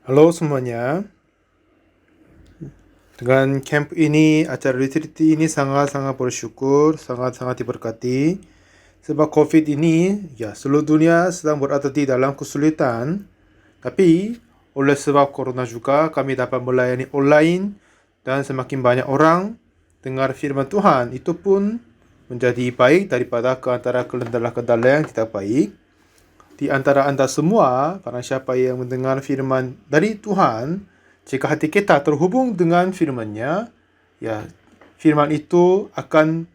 Halo semuanya, dengan camp ini, acara retreat ini sangat-sangat bersyukur, sangat-sangat diberkati. Sebab COVID ini, seluruh dunia sedang berada di dalam kesulitan. Tapi, oleh sebab corona juga, kami dapat melayani online dan semakin banyak orang dengar firman Tuhan. Itu pun menjadi baik daripada ke antara kendala-kendala yang tidak baik. Di antara anda semua, barang siapa yang mendengar firman dari Tuhan, jika hati kita terhubung dengan firman-Nya, firman itu akan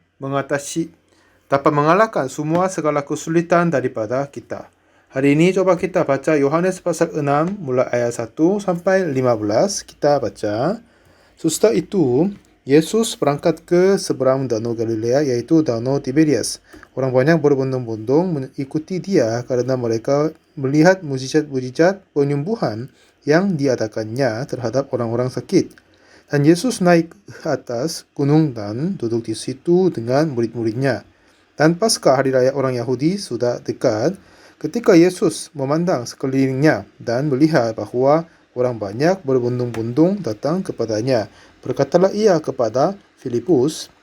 dapat mengalahkan semua segala kesulitan daripada kita. Hari ini coba kita baca Yohanes pasal 6 mulai ayat 1 sampai 15. Kita baca. Sesudah itu, Yesus berangkat ke seberang danau Galilea, yaitu danau Tiberias. Orang banyak berbondong-bondong mengikuti dia karena mereka melihat mujizat-mujizat penyembuhan yang diadakannya terhadap orang-orang sakit. Dan Yesus naik ke atas gunung dan duduk di situ dengan murid-muridnya. Dan pasca hari raya orang Yahudi sudah dekat, ketika Yesus memandang sekelilingnya dan melihat bahwa orang banyak berbondong-bondong datang kepadanya, berkatalah ia kepada Filipus,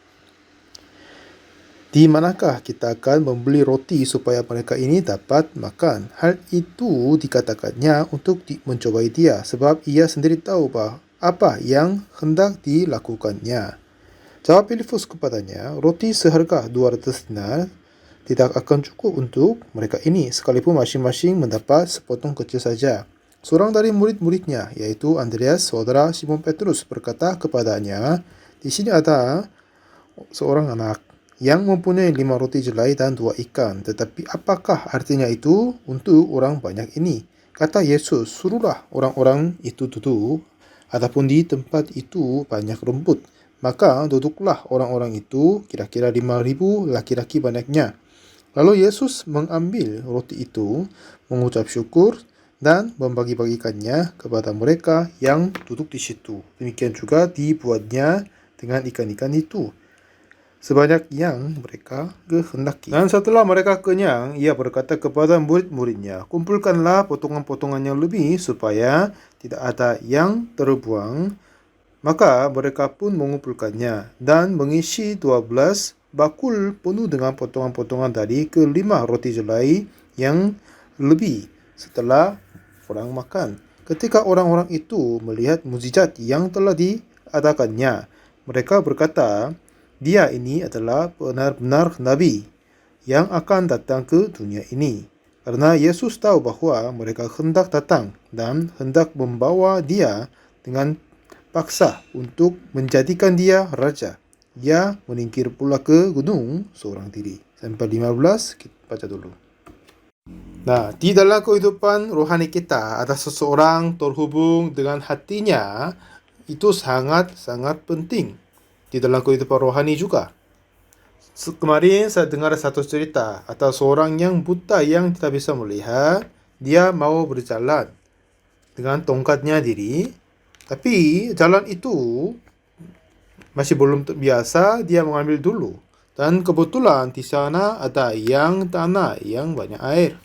"Di manakah kita akan membeli roti supaya mereka ini dapat makan?" Hal itu dikatakannya untuk mencobai dia, sebab ia sendiri tahu apa yang hendak dilakukannya. Jawab Filipus kepadanya, "Roti seharga 200 dinar tidak akan cukup untuk mereka ini, sekalipun masing-masing mendapat sepotong kecil saja." Seorang dari murid-muridnya, yaitu Andreas, saudara Simon Petrus, berkata kepadanya, "Di sini ada seorang anak yang mempunyai 5 roti jelai dan 2 ikan. Tetapi apakah artinya itu untuk orang banyak ini?" Kata Yesus, "Suruhlah orang-orang itu duduk, adapun di tempat itu banyak rumput." Maka duduklah orang-orang itu, kira-kira 5.000 laki-laki banyaknya. Lalu Yesus mengambil roti itu, mengucap syukur, dan membagi-bagikannya kepada mereka yang duduk di situ. Demikian juga dibuatnya dengan ikan-ikan itu, sebanyak yang mereka kehendaki. Dan setelah mereka kenyang, ia berkata kepada murid-muridnya, "Kumpulkanlah potongan-potongan yang lebih, supaya tidak ada yang terbuang." Maka mereka pun mengumpulkannya dan mengisi 12 bakul penuh dengan potongan-potongan dari kelima roti jelai yang lebih setelah orang makan. Ketika orang-orang itu melihat mukjizat yang telah diadakannya, mereka berkata, "Dia ini adalah benar-benar nabi yang akan datang ke dunia ini." Karena Yesus tahu bahwa mereka hendak datang dan hendak membawa dia dengan paksa untuk menjadikan dia raja, ia menyingkir pula ke gunung seorang diri. Sampai 15 kita baca dulu. Nah, di dalam kehidupan rohani kita ada seseorang terhubung dengan hatinya, itu sangat-sangat penting. Di dalam kehidupan rohani juga. Kemarin saya dengar satu cerita, ada seorang yang buta yang tidak bisa melihat, dia mau berjalan dengan tongkatnya diri, tapi jalan itu masih belum terbiasa, dia mengambil dulu. Dan kebetulan di sana ada yang tanah yang banyak air.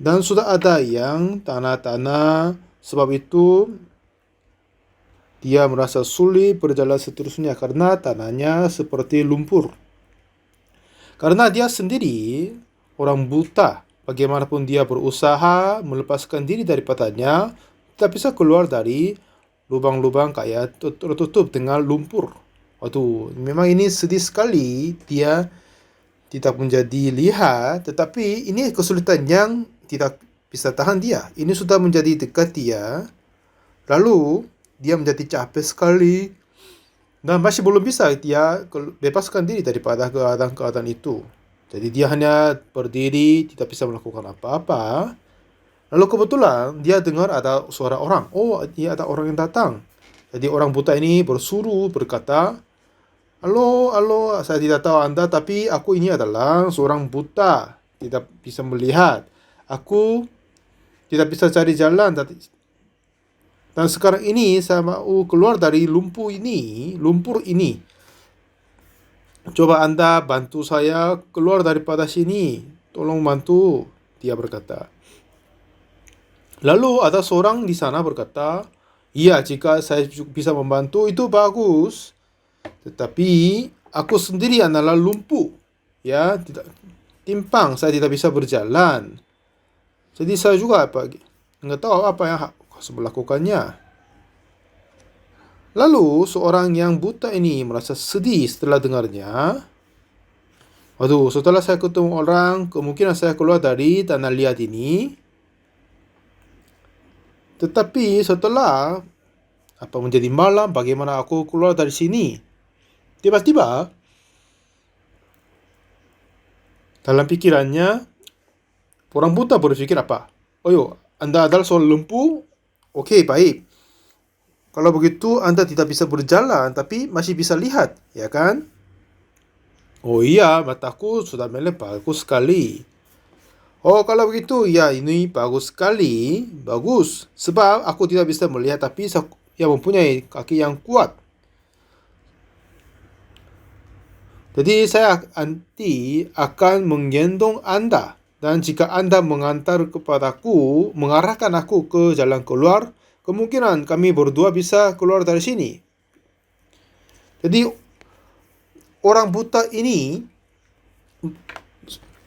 Dan sudah ada yang tanah-tanah, sebab itu dia merasa sulit berjalan seterusnya karena tanahnya seperti lumpur. Karena dia sendiri orang buta, bagaimanapun dia berusaha melepaskan diri daripadanya, tidak bisa keluar dari lubang-lubang kayak tertutup dengan lumpur. Waduh, memang ini sedih sekali. Dia tidak menjadi lihat, tetapi ini kesulitan yang tidak bisa tahan dia. Ini sudah menjadi dekat dia, lalu dia menjadi capek sekali, dan masih belum bisa dia bebaskan diri daripada keadaan-keadaan itu. Jadi dia hanya berdiri, tidak bisa melakukan apa-apa. Lalu kebetulan dia dengar ada suara orang. Oh, dia ada orang yang datang. Jadi orang buta ini berkata, "Halo, halo, saya tidak tahu Anda, tapi aku ini adalah seorang buta, tidak bisa melihat. Aku tidak bisa cari jalan, dan sekarang ini saya mau keluar dari lumpur ini. Coba Anda bantu saya keluar daripada sini. Tolong bantu," dia berkata. Lalu ada seorang di sana berkata, "Iya, jika saya bisa membantu itu bagus. Tetapi aku sendiri adalah lumpuh. Ya, tidak timpang, saya tidak bisa berjalan. Jadi saya juga nggak tahu apa yang harus melakukannya." Lalu seorang yang buta ini merasa sedih setelah dengarnya. Waduh, setelah saya ketemu orang, kemungkinan saya keluar dari tanah liat ini. Tetapi setelah menjadi malam, bagaimana aku keluar dari sini? Tiba-tiba dalam pikirannya, orang buta berpikir apa? "Oh yo, Anda adalah seorang lumpuh? Oke, baik. Kalau begitu Anda tidak bisa berjalan, tapi masih bisa lihat, ya kan?" "Oh iya, mataku sudah melebar, bagus sekali." "Oh, kalau begitu, ya ini bagus sekali. Bagus, sebab aku tidak bisa melihat, tapi yang mempunyai kaki yang kuat. Jadi saya nanti akan menggendong Anda. Dan jika Anda mengarahkan aku ke jalan keluar, kemungkinan kami berdua bisa keluar dari sini." Jadi orang buta ini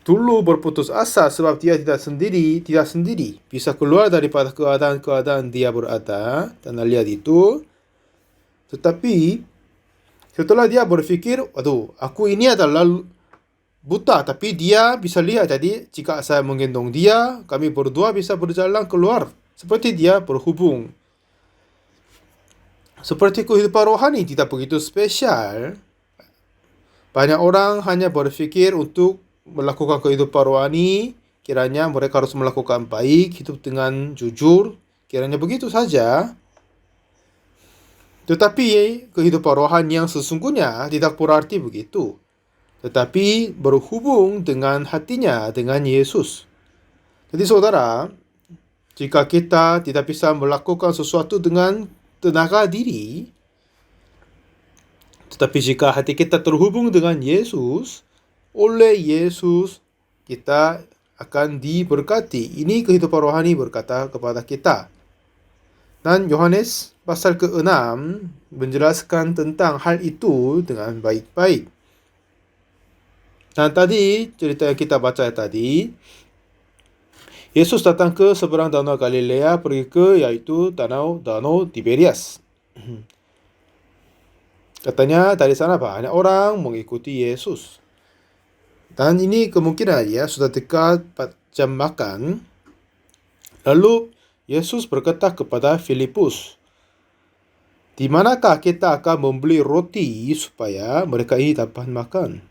dulu berputus asa sebab dia tidak sendiri bisa keluar daripada keadaan dia berada tanah liat itu. Tetapi setelah dia berpikir, "Waduh, aku ini adalah buta, tapi dia bisa lihat. Jadi jika saya menggendong dia, kami berdua bisa berjalan keluar." Seperti dia berhubung. Seperti kehidupan rohani tidak begitu spesial. Banyak orang hanya berpikir untuk melakukan kehidupan rohani, kiranya mereka harus melakukan baik, hidup dengan jujur, kiranya begitu saja. Tetapi kehidupan rohani yang sesungguhnya tidak berarti begitu. Tetapi berhubung dengan hatinya, dengan Yesus. Jadi saudara, jika kita tidak bisa melakukan sesuatu dengan tenaga diri, tetapi jika hati kita terhubung dengan Yesus, oleh Yesus kita akan diberkati. Ini kehidupan rohani berkata kepada kita. Dan Yohanes pasal ke-6 menjelaskan tentang hal itu dengan baik-baik. Dan tadi cerita yang kita baca tadi, Yesus datang ke seberang danau Galilea, pergi ke yaitu danau Tiberias. Katanya dari sana banyak orang mengikuti Yesus. Dan ini kemungkinan ya sudah dekat 4 jam makan. Lalu Yesus berkata kepada Filipus, "Di manakah kita akan membeli roti supaya mereka ini dapat makan?"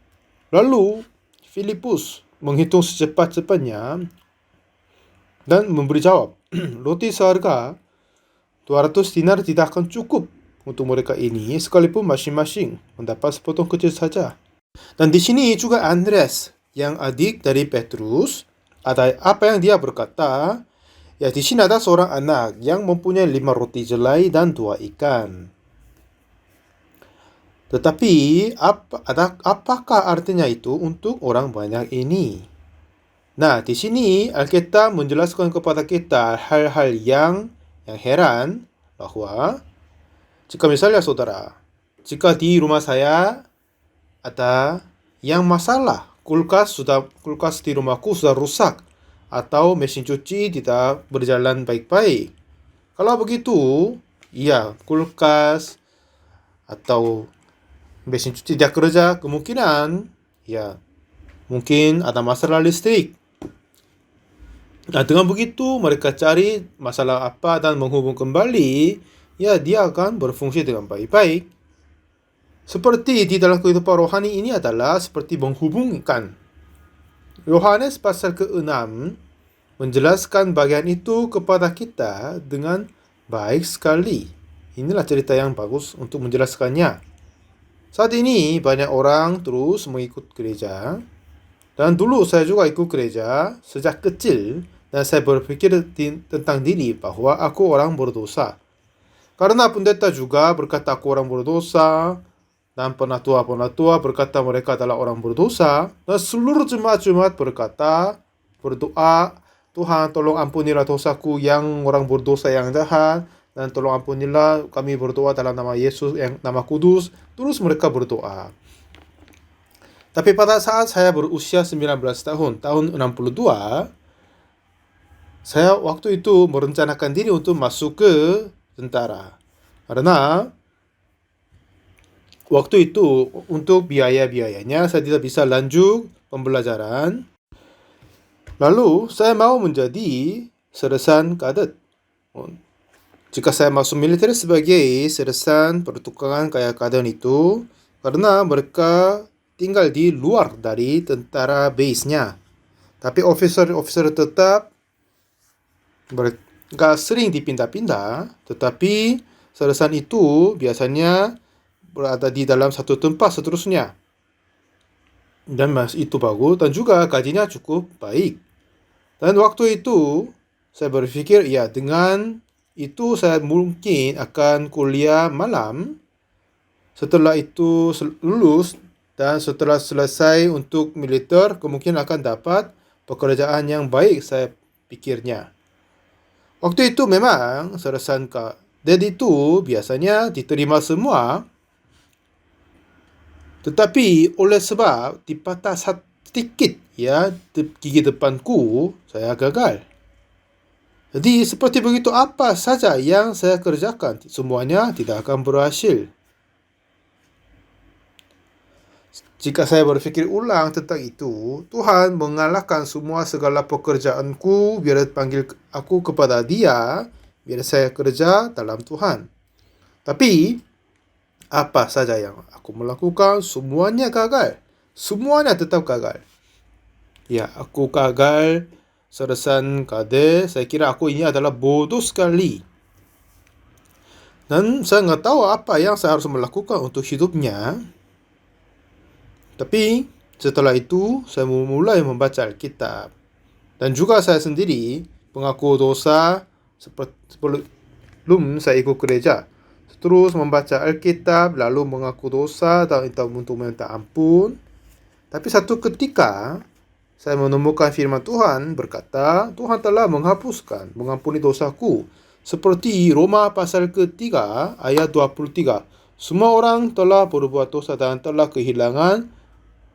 Lalu Filipus menghitung secepat-cepatnya dan memberi jawab, "Roti seharga 200 dinar tidak akan cukup untuk mereka ini, sekalipun masing-masing mendapat sepotong kecil saja." Dan di sini juga Andreas, yang adik dari Petrus, ada apa yang dia berkata? Ya, di sini ada seorang anak yang mempunyai 5 roti jelai dan 2 ikan. Tetapi apakah artinya itu untuk orang banyak ini? Nah, di sini Alkitab menjelaskan kepada kita hal-hal yang heran, bahwa jika misalnya saudara, jika di rumah saya ada yang masalah, kulkas di rumahku sudah rusak, atau mesin cuci tidak berjalan baik-baik. Kalau begitu, ya kulkas atau mesin cuci tidak kerja, kemungkinan ya mungkin ada masalah listrik. Nah, dengan begitu mereka cari masalah apa dan menghubung kembali, ya dia akan berfungsi dengan baik-baik. Seperti di dalam kehidupan rohani ini adalah seperti menghubungkan. Yohanes pasal ke-6 menjelaskan bagian itu kepada kita dengan baik sekali. Inilah cerita yang bagus untuk menjelaskannya. Saat ini banyak orang terus mengikut gereja. Dan dulu saya juga ikut gereja sejak kecil. Dan saya berpikir tentang diri bahwa aku orang berdosa. Karena pendeta juga berkata aku orang berdosa. Dan penatua berkata mereka adalah orang berdosa. Dan seluruh jemaat-jemaat berkata, berdoa Tuhan, tolong ampunilah dosaku yang orang berdosa yang jahat, dan tolong ampunilah kami berdoa dalam nama Yesus yang nama kudus. Terus mereka berdoa. Tapi pada saat saya berusia 19 tahun, tahun 62, saya waktu itu merencanakan diri untuk masuk ke tentara. Karena waktu itu untuk biaya-biayanya saya tidak bisa lanjut pembelajaran. Lalu saya mau menjadi sersan kadet. Jika saya masuk militer sebagai sersan pertukangan kayak kadet itu, karena mereka tinggal di luar dari tentara base-nya. Tapi officer tetap mereka sering dipindah-pindah, tetapi sersan itu biasanya berada di dalam satu tempat seterusnya. Dan itu bagus, dan juga gajinya cukup baik. Dan waktu itu saya berpikir, ya dengan itu saya mungkin akan kuliah malam. Setelah itu lulus dan setelah selesai untuk militer, kemungkinan akan dapat pekerjaan yang baik, saya pikirnya. Waktu itu memang sersan kadet itu biasanya diterima semua, tetapi oleh sebab dipatah sedikit gigi depanku, saya gagal. Jadi seperti begitu, apa saja yang saya kerjakan, semuanya tidak akan berhasil. Jika saya berfikir ulang tentang itu, Tuhan mengalahkan segala pekerjaanku biar panggil aku kepada Dia, biar saya kerja dalam Tuhan. Tapi apa saja yang aku melakukan, semuanya gagal. Semuanya tetap gagal. Ya, aku gagal sersan kadet. Saya kira aku ini adalah bodoh sekali. Dan saya nggak tahu apa yang saya harus melakukan untuk hidupnya. Tapi setelah itu saya mulai membaca Alkitab. Dan juga saya sendiri pengaku dosa sebelum saya ikut gereja. Terus membaca Alkitab, lalu mengaku dosa dan untuk meminta ampun. Tapi satu ketika saya menemukan firman Tuhan berkata, Tuhan telah mengampuni dosaku. Seperti Roma pasal ketiga ayat 23. Semua orang telah berbuat dosa dan telah kehilangan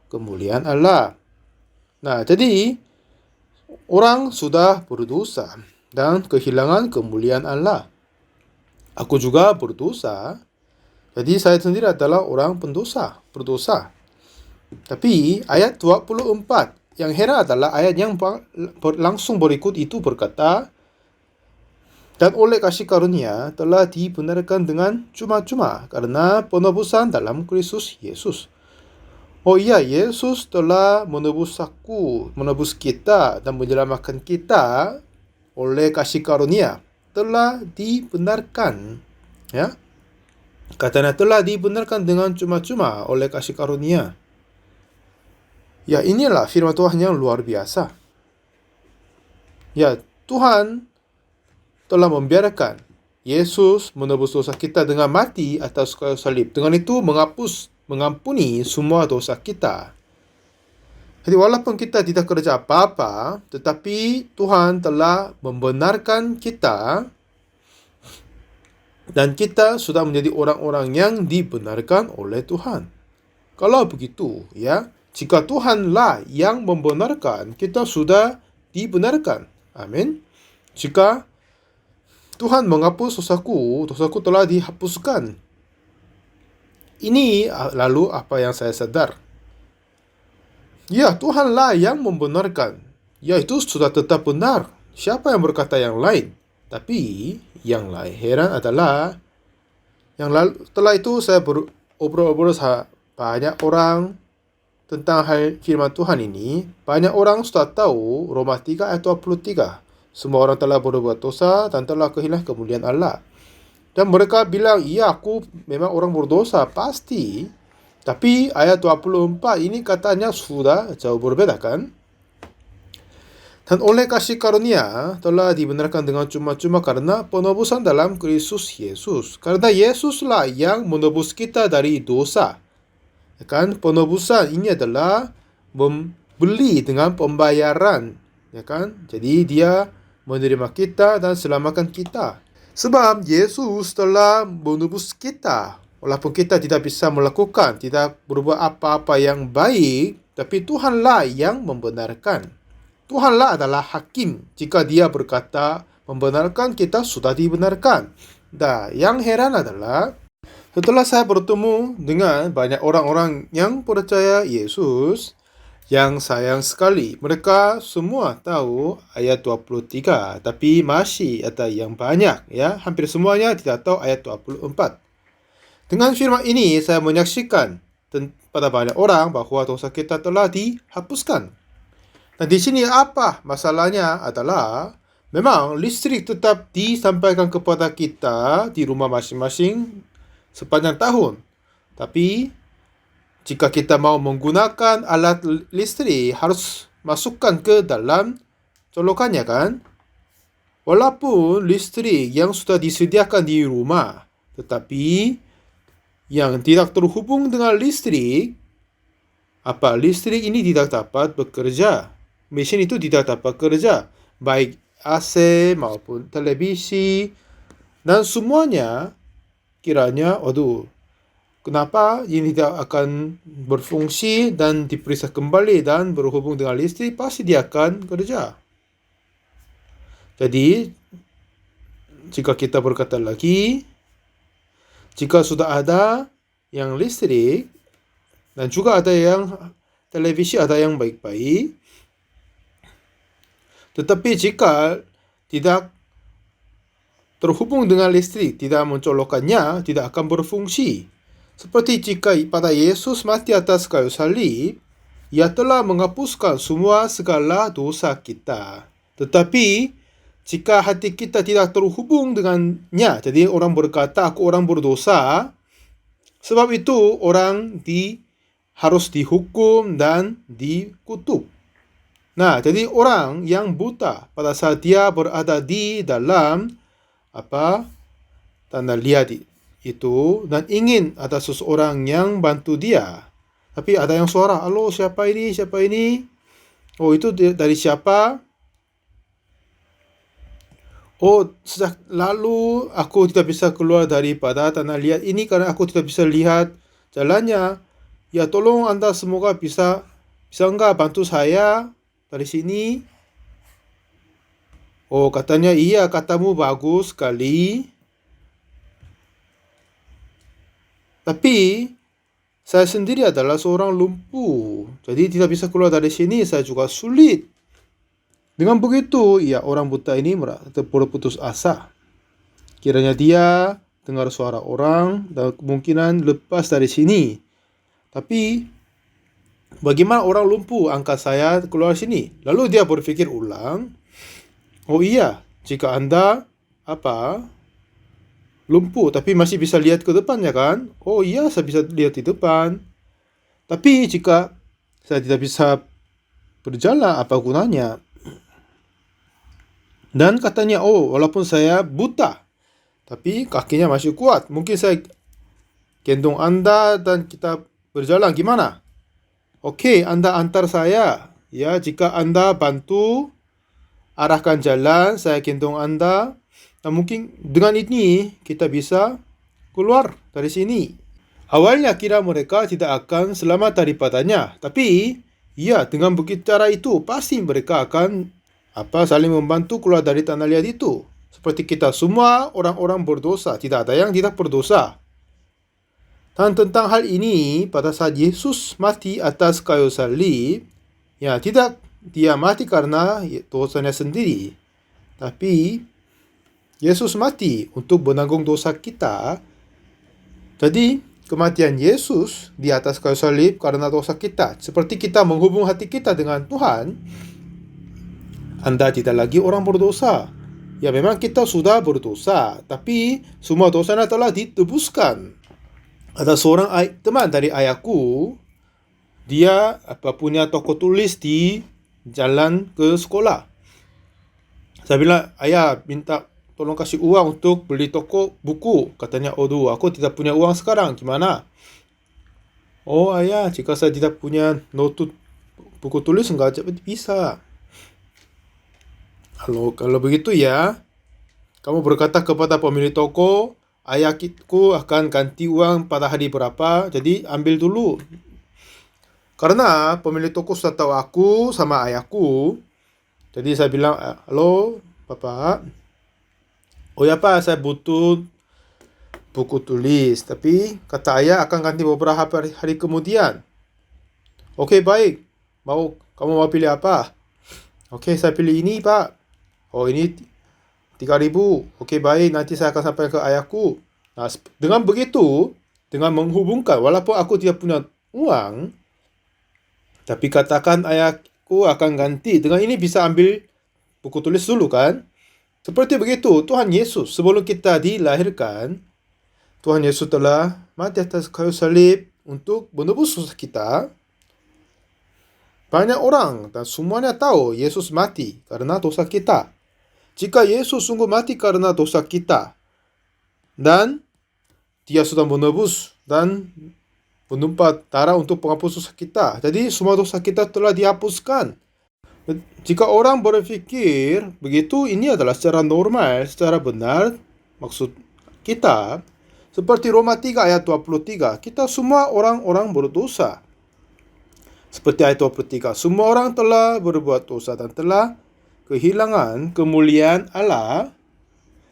kemuliaan Allah. Nah, jadi orang sudah berdosa dan kehilangan kemuliaan Allah. Aku juga berdosa. Jadi saya sendiri adalah orang berdosa. Tapi ayat 24 yang heran adalah ayat yang langsung berikut itu berkata, dan oleh kasih karunia telah dibenarkan dengan cuma-cuma karena penebusan dalam Kristus Yesus. Oh iya, Yesus telah menebus kita dan menyelamatkan kita oleh kasih karunia. Telah dibenarkan. Ya, katanya telah dibenarkan dengan cuma-cuma oleh kasih karunia. Ya, inilah firman Tuhan yang luar biasa. Ya, Tuhan telah membiarkan Yesus menebus dosa kita dengan mati atas kayu salib. Dengan itu mengampuni semua dosa kita. Jadi walaupun kita tidak kerja apa-apa, tetapi Tuhan telah membenarkan kita dan kita sudah menjadi orang-orang yang dibenarkan oleh Tuhan. Kalau begitu, ya, jika Tuhanlah yang membenarkan, kita sudah dibenarkan. Amin. Jika Tuhan menghapus dosaku telah dihapuskan. Ini lalu apa yang saya sadar. Ya, Tuhanlah yang membenarkan. Ya, itu sudah tetap benar. Siapa yang berkata yang lain? Tapi yang lain heran adalah setelah itu saya berobrol banyak orang tentang hal firman Tuhan ini. Banyak orang sudah tahu Roma 3 ayat 23. Semua orang telah berbuat dosa dan telah kehilangan kemuliaan Allah. Dan mereka bilang, iya, aku memang orang berdosa, pasti. Tapi ayat 24 ini katanya sudah jauh berbeda, kan? Dan oleh kasih karunia telah dibenarkan dengan cuma-cuma karena penebusan dalam Kristus Yesus. Karena Yesuslah yang menebus kita dari dosa. Kan? Penebusan ini adalah membeli dengan pembayaran ya kan? Jadi dia menerima kita dan selamatkan kita. Sebab Yesus telah menebus kita. Walaupun kita tidak bisa melakukan, tidak berbuat apa-apa yang baik, tapi Tuhanlah yang membenarkan. Tuhanlah adalah hakim. Jika dia berkata membenarkan, kita sudah dibenarkan. Dan yang heran adalah setelah saya bertemu dengan banyak orang-orang yang percaya Yesus, yang sayang sekali, mereka semua tahu ayat 23, tapi masih ada yang banyak, ya, hampir semuanya tidak tahu ayat 24. Dengan firman ini, saya menyaksikan pada banyak orang bahwa dosa kita telah dihapuskan. Nah, di sini apa masalahnya adalah memang listrik tetap disampaikan kepada kita di rumah masing-masing sepanjang tahun. Tapi jika kita mau menggunakan alat listrik, harus masukkan ke dalam colokannya, kan? Walaupun listrik yang sudah disediakan di rumah, tetapi yang tidak terhubung dengan listrik, listrik ini tidak dapat bekerja. Mesin itu tidak dapat bekerja. Baik AC maupun televisi, dan semuanya kiranya, kenapa ini tidak akan berfungsi dan diperiksa kembali dan berhubung dengan listrik, pasti dia akan kerja. Jadi, jika kita berkata lagi, jika sudah ada yang listrik, dan juga ada yang televisi, ada yang baik-baik, tetapi jika tidak terhubung dengan listrik, tidak mencolokkannya, tidak akan berfungsi. Seperti jika pada Yesus mati atas kayu salib, Ia telah menghapuskan semua segala dosa kita. Tetapi jika hati kita tidak terhubung dengannya, jadi orang berkata, aku orang berdosa, sebab itu orang harus dihukum dan dikutuk. Nah, jadi orang yang buta pada saat dia berada di dalam tanda lihat itu, dan ingin ada seseorang yang bantu dia, tapi ada yang suara, halo, siapa ini? Oh, itu dari siapa? Oh, sejak lalu aku tidak bisa keluar daripada tanah liat ini karena aku tidak bisa lihat jalannya. Ya, tolong Anda semoga bisa enggak bantu saya dari sini? Oh, katanya iya, katamu bagus sekali. Tapi saya sendiri adalah seorang lumpuh, jadi tidak bisa keluar dari sini, saya juga sulit. Dengan begitu, ya, orang buta ini berputus asa. Kiranya dia dengar suara orang dan kemungkinan lepas dari sini. Tapi bagaimana orang lumpuh angkat saya keluar sini? Lalu dia berpikir ulang, oh iya, jika Anda lumpuh tapi masih bisa lihat ke depannya, kan? Oh iya, saya bisa lihat di depan. Tapi jika saya tidak bisa berjalan, apa gunanya? Dan katanya, oh, walaupun saya buta, tapi kakinya masih kuat. Mungkin saya gendong Anda dan kita berjalan, gimana? Oke, Anda antar saya. Ya, jika Anda bantu arahkan jalan, saya gendong Anda. Nah, mungkin dengan ini kita bisa keluar dari sini. Awalnya kira mereka tidak akan selamat daripadanya, tapi ya, dengan begitu cara itu pasti mereka akan saling membantu keluar dari tanah liat itu. Seperti kita semua orang-orang berdosa, tidak ada yang tidak berdosa. Dan tentang hal ini, pada saat Yesus mati atas kayu salib, ya, tidak dia mati karena dosanya sendiri, tapi Yesus mati untuk menanggung dosa kita. Jadi, kematian Yesus di atas kayu salib karena dosa kita. Seperti kita menghubung hati kita dengan Tuhan, Anda tidak lagi orang berdosa. Ya, memang kita sudah berdosa, tapi semua dosanya telah ditebuskan. Ada seorang teman dari ayahku, dia punya toko tulis di jalan ke sekolah. Saya bilang, ayah minta tolong kasih uang untuk beli toko buku. Katanya, aku tidak punya uang sekarang, gimana? Oh ayah, jika saya tidak punya buku tulis, enggak bisa. Kalau begitu ya, kamu berkata kepada pemilik toko, ayahku akan ganti uang pada hari berapa, jadi ambil dulu. Karena pemilik toko sudah tahu aku sama ayahku, jadi saya bilang, halo Bapak, oh ya Pak, saya butuh buku tulis, tapi kata ayah akan ganti beberapa hari kemudian. Oke, baik, kamu mau pilih apa? Oke, saya pilih ini Pak. Oh, ini 3.000. Oke, baik, nanti saya akan sampaikan ke ayahku. Nah, dengan begitu, dengan menghubungkan, walaupun aku tidak punya uang, tapi katakan ayahku akan ganti. Dengan ini bisa ambil buku tulis dulu kan? Seperti begitu, Tuhan Yesus sebelum kita dilahirkan, Tuhan Yesus telah mati atas kayu salib untuk menebus dosa kita. Banyak orang dan semuanya tahu Yesus mati karena dosa kita. Jika Yesus sungguh mati karena dosa kita, dan Dia sudah menebus dan menumpah darah untuk penghapus dosa kita. Jadi semua dosa kita telah dihapuskan. Jika orang berpikir begitu, ini adalah secara normal, secara benar, maksud kita, seperti Roma 3 ayat 23, kita semua orang-orang berdosa. Seperti ayat 23, semua orang telah berbuat dosa dan telah kehilangan kemuliaan Allah.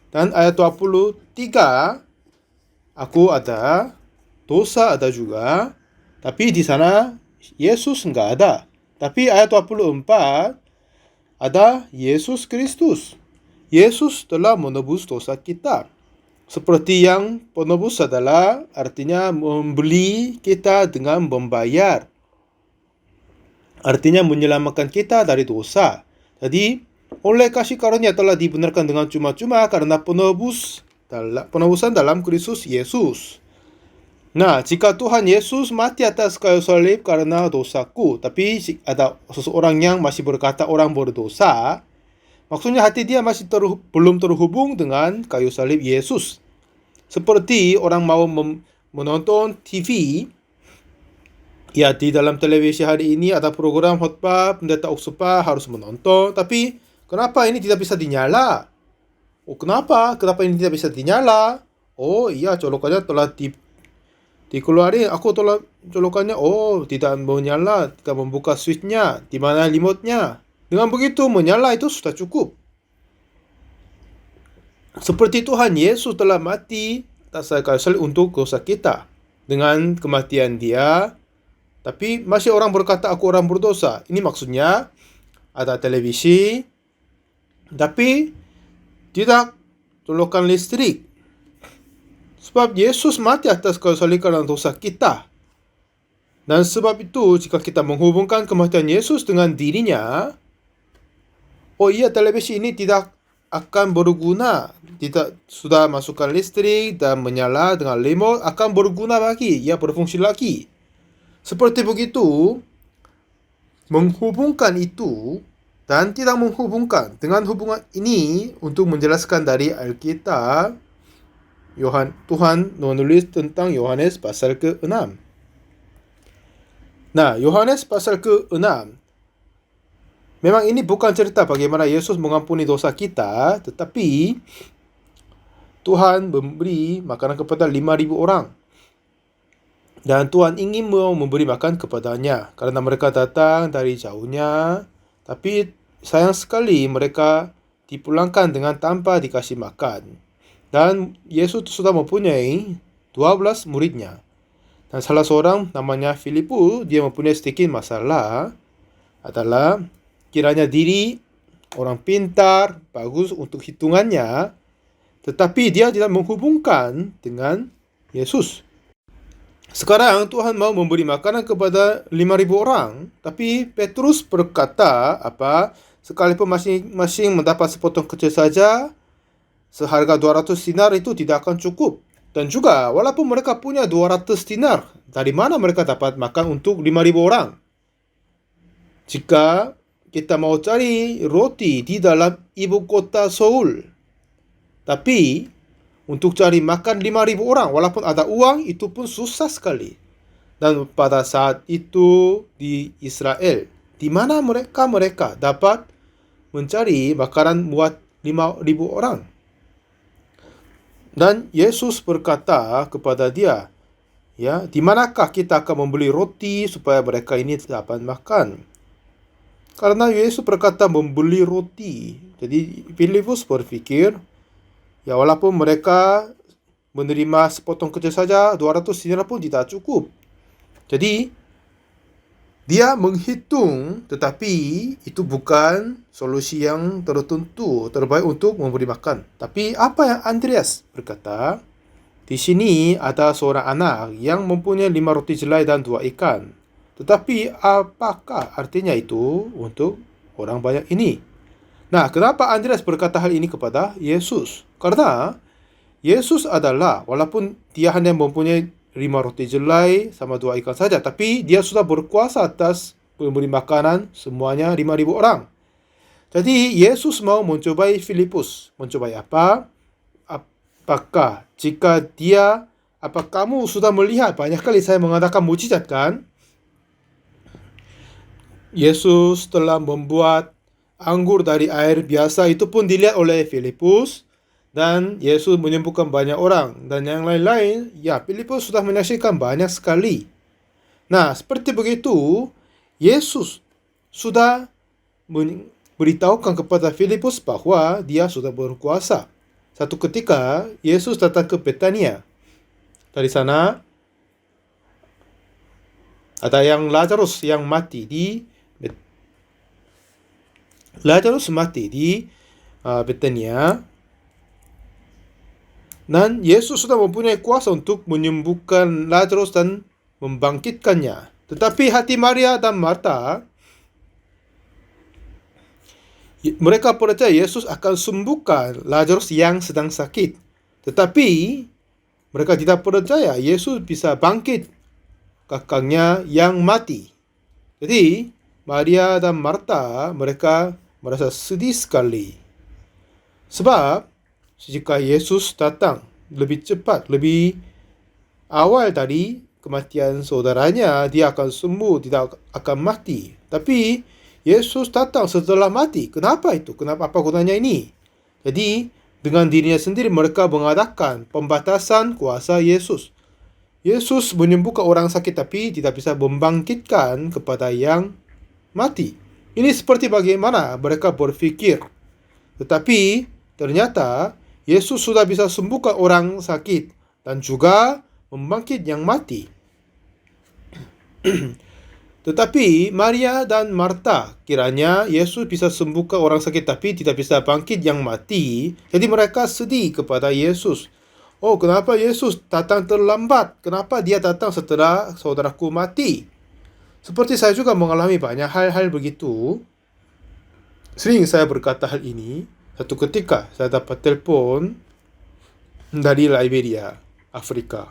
Dan ayat 23, aku ada, dosa ada juga, tapi di sana Yesus enggak ada. Tapi ayat 24, ada Yesus Kristus. Yesus telah menebus dosa kita. Seperti yang penebus adalah artinya membeli kita dengan membayar. Artinya menyelamatkan kita dari dosa. Jadi, oleh kasih karunia telah dibenarkan dengan cuma-cuma karena penebusan dalam Kristus Yesus. Nah, jika Tuhan Yesus mati atas kayu salib karena dosaku, tapi ada seseorang yang masih berkata orang berdosa, maksudnya hati dia masih belum terhubung dengan kayu salib Yesus. Seperti orang mau menonton TV, ya, di dalam televisi hari ini ada program khotbah, pendeta Uksupa harus menonton, tapi kenapa ini tidak bisa dinyala? Oh, kenapa? Kenapa ini tidak bisa dinyala? Oh, iya, colokannya telah dikeluarin. Aku telah colokannya, oh, tidak menyala, tidak membuka switchnya, di mana remote-nya. Dengan begitu, menyala itu sudah cukup. Seperti Tuhan Yesus telah mati atas kayu salib untuk dosa kita. Dengan kematian Dia, tapi masih orang berkata aku orang berdosa. Ini maksudnya ada televisi, tapi tidak colokan listrik. Sebab Yesus mati atas kayu salib karena dosa kita. Dan sebab itu jika kita menghubungkan kematian Yesus dengan dirinya, oh iya, televisi ini tidak akan berguna. Tidak sudah masukkan listrik dan menyala dengan remote akan berguna lagi. Ia berfungsi lagi. Seperti begitu, menghubungkan itu dan tidak menghubungkan. Dengan hubungan ini untuk menjelaskan dari Alkitab, Tuhan menulis tentang Yohanes pasal ke-6. Nah, Yohanes pasal ke-6, memang ini bukan cerita bagaimana Yesus mengampuni dosa kita, tetapi Tuhan memberi makanan kepada 5.000 orang. Dan Tuhan ingin memberi makan kepadanya karena mereka datang dari jauhnya. Tapi sayang sekali mereka dipulangkan dengan tanpa dikasih makan. Dan Yesus sudah mempunyai 12 muridnya. Dan salah seorang namanya Filipus, dia mempunyai sedikit masalah adalah kiranya diri orang pintar, bagus untuk hitungannya, tetapi dia tidak menghubungkan dengan Yesus. Sekarang Tuhan mau memberi makanan kepada 5.000 orang, tapi Petrus berkata, sekalipun masing-masing mendapat sepotong kecil saja, seharga 200 dinar itu tidak akan cukup. Dan juga, walaupun mereka punya 200 dinar, dari mana mereka dapat makan untuk 5.000 orang? Jika kita mau cari roti di dalam ibu kota Seoul, tapi untuk cari makan 5.000 orang, walaupun ada uang, itu pun susah sekali. Dan pada saat itu di Israel, di mana mereka dapat mencari makanan buat 5.000 orang. Dan Yesus berkata kepada dia, ya, di manakah kita akan membeli roti supaya mereka ini dapat makan? Karena Yesus berkata membeli roti. Jadi Filipus berpikir, ya walaupun mereka menerima sepotong kecil saja, 200 dinar pun tidak cukup. Jadi dia menghitung, tetapi itu bukan solusi yang tertentu, terbaik untuk memberi makan. Tapi apa yang Andreas berkata, di sini ada seorang anak yang mempunyai 5 roti jelai dan 2 ikan. Tetapi apakah artinya itu untuk orang banyak ini? Nah, kenapa Andreas berkata hal ini kepada Yesus? Karena Yesus adalah, walaupun dia hanya mempunyai 5 roti jelai sama 2 ikan saja, tapi dia sudah berkuasa atas memberi makanan semuanya 5.000 orang. Jadi Yesus mau mencobai Filipus. Mencobai apa? Apakah kamu sudah melihat banyak kali saya mengadakan mujizat, kan? Yesus telah membuat anggur dari air biasa, itu pun dilihat oleh Filipus. Dan Yesus menyembuhkan banyak orang. Dan yang lain-lain, ya, Filipus sudah menyaksikan banyak sekali. Nah, seperti begitu, Yesus sudah memberitahukan kepada Filipus bahwa dia sudah berkuasa. Satu ketika, Yesus datang ke Betania. Dari sana, ada yang Lazarus yang mati di Betania. Dan Yesus sudah mempunyai kuasa untuk menyembuhkan Lazarus dan membangkitkannya. Tetapi hati Maria dan Marta, mereka percaya Yesus akan sembuhkan Lazarus yang sedang sakit. Tetapi mereka tidak percaya Yesus bisa bangkit kakaknya yang mati. Jadi Maria dan Marta, mereka merasa sedih sekali. Sebab jika Yesus datang lebih cepat, lebih awal dari kematian saudaranya, dia akan sembuh, tidak akan mati. Tapi Yesus datang setelah mati. Kenapa itu? Apa gunanya ini? Jadi dengan dirinya sendiri mereka mengadakan pembatasan kuasa Yesus. Yesus menyembuhkan orang sakit tapi tidak bisa membangkitkan kepada yang mati. Ini seperti bagaimana mereka berpikir. Tetapi ternyata Yesus sudah bisa sembuhkan orang sakit dan juga membangkit yang mati. Tetapi Maria dan Marta, kiranya Yesus bisa sembuhkan orang sakit tapi tidak bisa bangkit yang mati. Jadi mereka sedih kepada Yesus. Oh, kenapa Yesus datang terlambat? Kenapa dia datang setelah saudaraku mati? Seperti saya juga mengalami banyak hal-hal begitu. Sering saya berkata hal ini. Satu ketika saya dapat telepon dari Liberia, Afrika.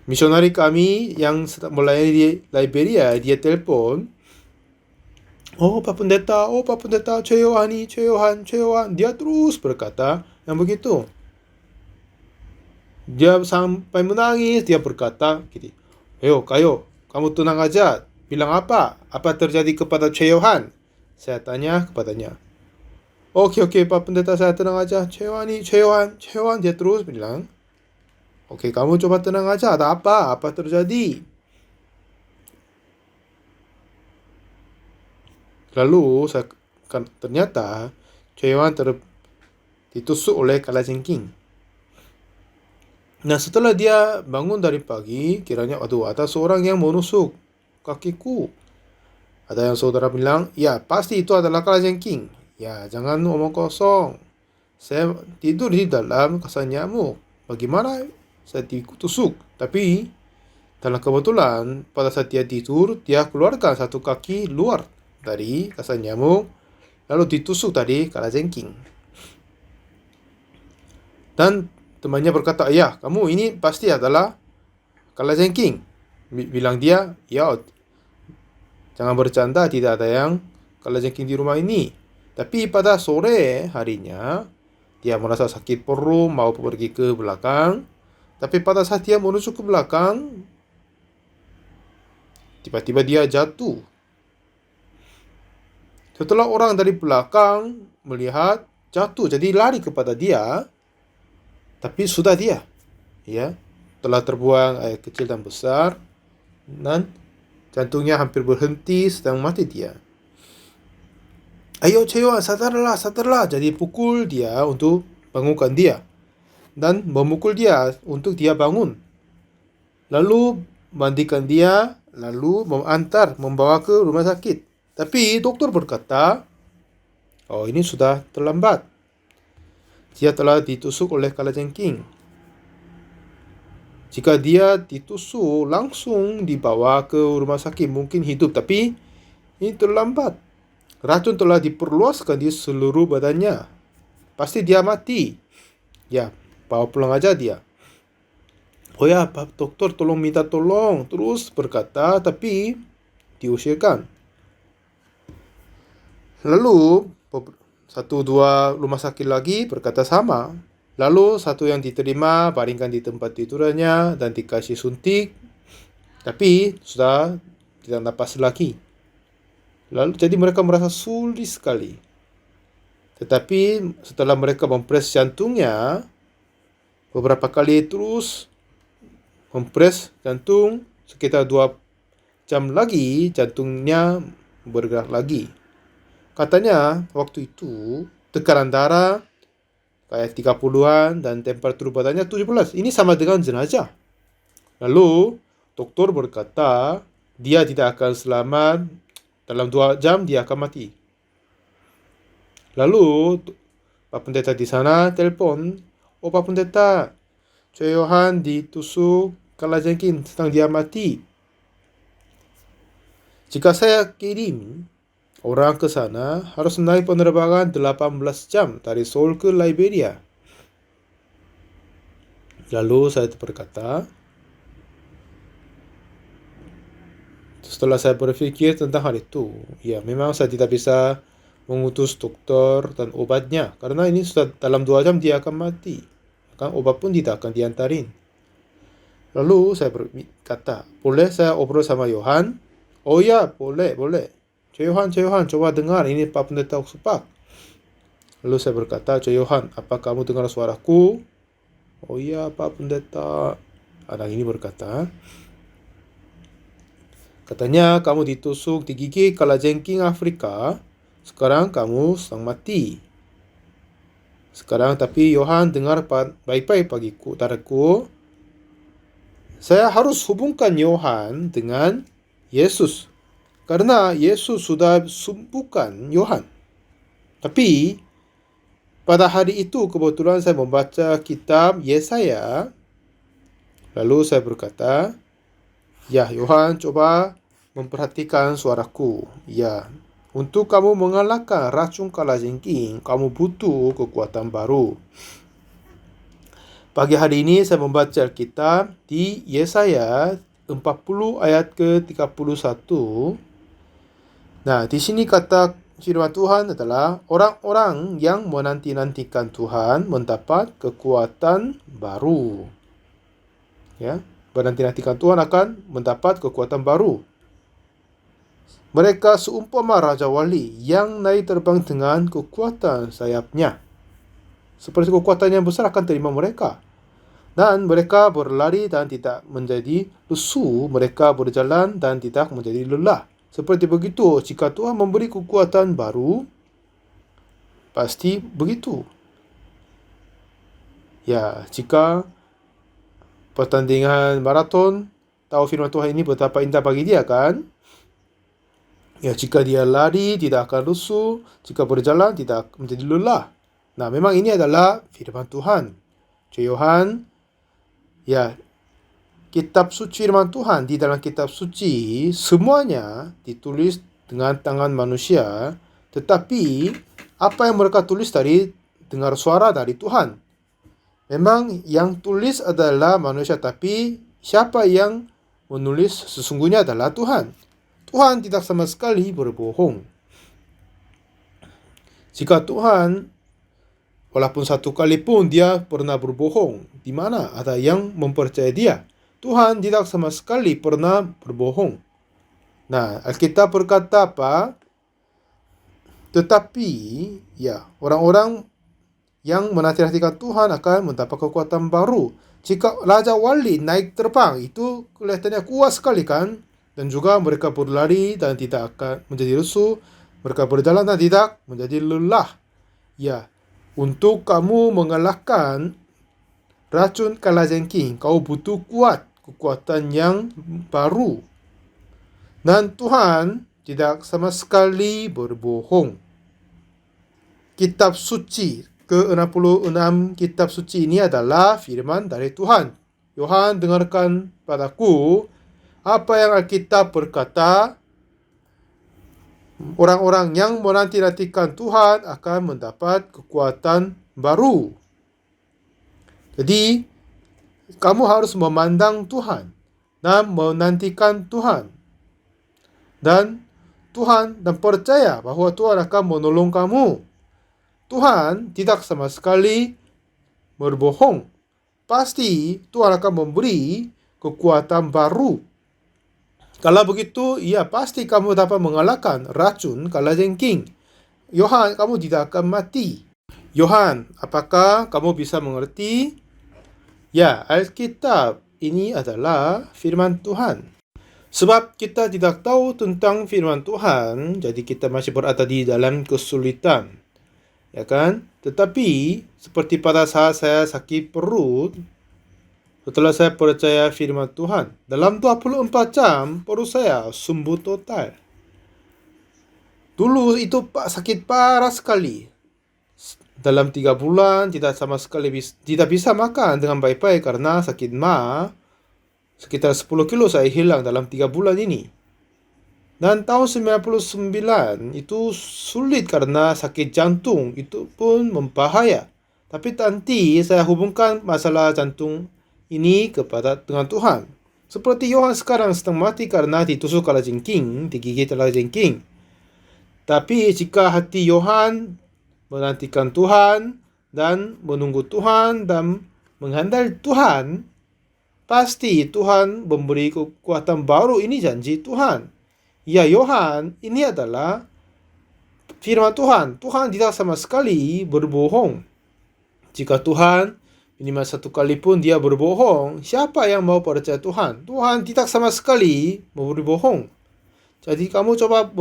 Misionari kami yang melayani di Liberia, dia telepon. Oh Pak Pendeta, Cik Yohan. Dia terus berkata yang begitu. Dia sampai menangis, dia berkata gini, kamu tenang aja. Bilang apa? Apa terjadi kepada Cik Yohan? Saya tanya kepadanya. Oke Pak Pendeta, saya tenang aja. Cik Yohan. Dia terus bilang, oke, kamu coba tenang aja. Ada apa? Apa terjadi? Lalu ternyata Cik Yohan ditusuk oleh kalajengking. Nah, setelah dia bangun dari pagi, kiranya ada seorang yang menusuk kakiku. Ada yang saudara bilang, ya pasti itu adalah kalajengking. Ya, jangan omong kosong. Saya tidur di dalam kasar nyamuk. Bagaimana saya ditusuk? Tapi dalam kebetulan pada saat dia tidur, dia keluarkan satu kaki luar dari kasar nyamuk, lalu ditusuk tadi kalajengking. Dan temannya berkata, ya kamu ini pasti adalah kalajengking. Bilang dia, ya jangan bercanda, tidak ada yang kalajengking di rumah ini. Tapi pada sore harinya, dia merasa sakit perut, mau pergi ke belakang. Tapi pada saat dia menuju ke belakang, tiba-tiba dia jatuh. Setelah orang dari belakang melihat, jatuh, jadi lari kepada dia, tapi sudah dia, ya, telah terbuang air kecil dan besar, dan jantungnya hampir berhenti, sedang mati dia. Ayo Cheohan, sadarlah, sadarlah. Jadi pukul dia untuk bangunkan dia, dan memukul dia untuk dia bangun. Lalu mandikan dia, lalu membawa ke rumah sakit. Tapi dokter berkata, oh, ini sudah terlambat. Dia telah ditusuk oleh kalajengking. Jika dia ditusuk, langsung dibawa ke rumah sakit, mungkin hidup. Tapi ini terlambat. Racun telah diperluaskan di seluruh badannya. Pasti dia mati. Ya, bawa pulang aja dia. Oh ya, Pak Dokter, tolong minta tolong. Terus berkata, tapi diusirkan. Lalu, satu dua rumah sakit lagi berkata sama. Lalu, satu yang diterima, baringkan di tempat tidurannya dan dikasih suntik. Tapi, sudah tidak napas lagi. Lalu, jadi mereka merasa sulit sekali. Tetapi, setelah mereka mempres jantungnya, beberapa kali terus mempres jantung, sekitar 2 jam lagi jantungnya bergerak lagi. Katanya waktu itu tekanan darah kayak 30-an dan temperatur badannya 17. Ini sama dengan jenazah. Lalu dokter berkata dia tidak akan selamat, dalam 2 jam dia akan mati. Lalu Pak Pendeta di sana telepon, oh Pak Pendeta, Cheohan ditusuk kalajengking, sedang dia mati. Jika saya kirim orang ke sana, harus menaiki penerbangan 18 jam dari Seoul ke Liberia. Lalu saya berkata, setelah saya berpikir tentang hal itu, ya memang saya tidak bisa mengutus dokter dan obatnya, karena ini sudah dalam 2 jam dia akan mati. Kan obat pun tidak akan diantarin. Lalu saya berkata, boleh saya obrol sama Yohan? Oh ya, boleh. Cheohan, coba dengar, ini Pak Pendeta Supak. Lalu saya berkata, Cheohan, apa kamu dengar suaraku? Oh ya, Pak Pendeta. Anak ini berkata, katanya kamu ditusuk di gigi kalajengking Afrika, sekarang kamu sedang mati. Sekarang tapi Yohan dengar baik-baik bagiku, saudaraku. Saya harus hubungkan Yohan dengan Yesus, karena Yesus sudah sembuhkan Yohan. Tapi pada hari itu kebetulan saya membaca kitab Yesaya. Lalu saya berkata, ya Yohan, coba memperhatikan suaraku. Ya, untuk kamu mengalahkan racun kalajengking, kamu butuh kekuatan baru. Pagi hari ini saya membaca Alkitab di Yesaya 40 ayat ke-31. Nah, di sini kata firman Tuhan adalah orang-orang yang menanti-nantikan Tuhan mendapat kekuatan baru. Ya, menanti-nantikan Tuhan akan mendapat kekuatan baru. Mereka seumpama Raja Wali yang naik terbang dengan kekuatan sayapnya. Seperti kekuatan yang besar akan terima mereka. Dan mereka berlari dan tidak menjadi lesu. Mereka berjalan dan tidak menjadi lelah. Seperti begitu, jika Tuhan memberi kekuatan baru, pasti begitu. Ya, jika pertandingan maraton, tahu firman Tuhan ini betapa indah bagi dia kan? Ya, jika dia lari tidak akan lesu, jika berjalan tidak menjadi lelah. Nah, memang ini adalah firman Tuhan. Cheohan, ya, kitab suci firman Tuhan, di dalam kitab suci semuanya ditulis dengan tangan manusia, tetapi apa yang mereka tulis dari dengar suara dari Tuhan. Memang yang tulis adalah manusia, tapi siapa yang menulis sesungguhnya adalah Tuhan. Tuhan tidak sama sekali berbohong. Jika Tuhan, walaupun satu kali pun dia pernah berbohong, di mana ada yang mempercayai dia? Tuhan tidak sama sekali pernah berbohong. Nah, Alkitab berkata apa? Tetapi, ya, orang-orang yang menanti-nantikan Tuhan akan mendapat kekuatan baru. Jika Raja Walid naik terbang, itu kelihatannya kuat sekali kan? Dan juga mereka berlari dan tidak akan menjadi lesu. Mereka berjalan dan tidak menjadi lelah. Ya, untuk kamu mengalahkan racun kalajengking, kau butuh kekuatan yang baru. Dan Tuhan tidak sama sekali berbohong. Kitab suci ke-66 kitab suci ini adalah firman dari Tuhan. Yohan, dengarkan padaku apa yang Alkitab berkata. Orang-orang yang menanti-nantikan Tuhan akan mendapat kekuatan baru. Jadi, kamu harus memandang Tuhan dan menantikan Tuhan. Dan percaya bahwa Tuhan akan menolong kamu. Tuhan tidak sama sekali berbohong. Pasti Tuhan akan memberi kekuatan baru. Kalau begitu, ya pasti kamu dapat mengalahkan racun kalajengking. Yohan, kamu tidak akan mati. Yohan, apakah kamu bisa mengerti? Ya, Alkitab ini adalah firman Tuhan. Sebab kita tidak tahu tentang firman Tuhan, jadi kita masih berada di dalam kesulitan. Ya kan? Tetapi, seperti pada saat saya sakit perut, setelah saya percaya firman Tuhan, dalam 24 jam perut saya sembuh total. Dulu itu sakit parah sekali. Dalam 3 bulan tidak sama sekali tidak bisa makan dengan baik-baik karena sakit ma. Sekitar 10 kilo saya hilang dalam 3 bulan ini. Dan tahun 99 itu sulit karena sakit jantung, itu pun membahaya. Tapi nanti saya hubungkan masalah jantung ini dengan Tuhan. Seperti Yohan sekarang sedang mati karena ditusuk kalajengking, digigit kalajengking. Tapi jika hati Yohan menantikan Tuhan dan menunggu Tuhan dan mengandalkan Tuhan, pasti Tuhan memberi kekuatan baru. Ini janji Tuhan. Ya, Yohan, ini adalah firman Tuhan. Tuhan tidak sama sekali berbohong. Jika Tuhan minimal 1 kali pun dia berbohong, siapa yang mau percaya Tuhan? Tuhan tidak sama sekali mau berbohong. Jadi kamu coba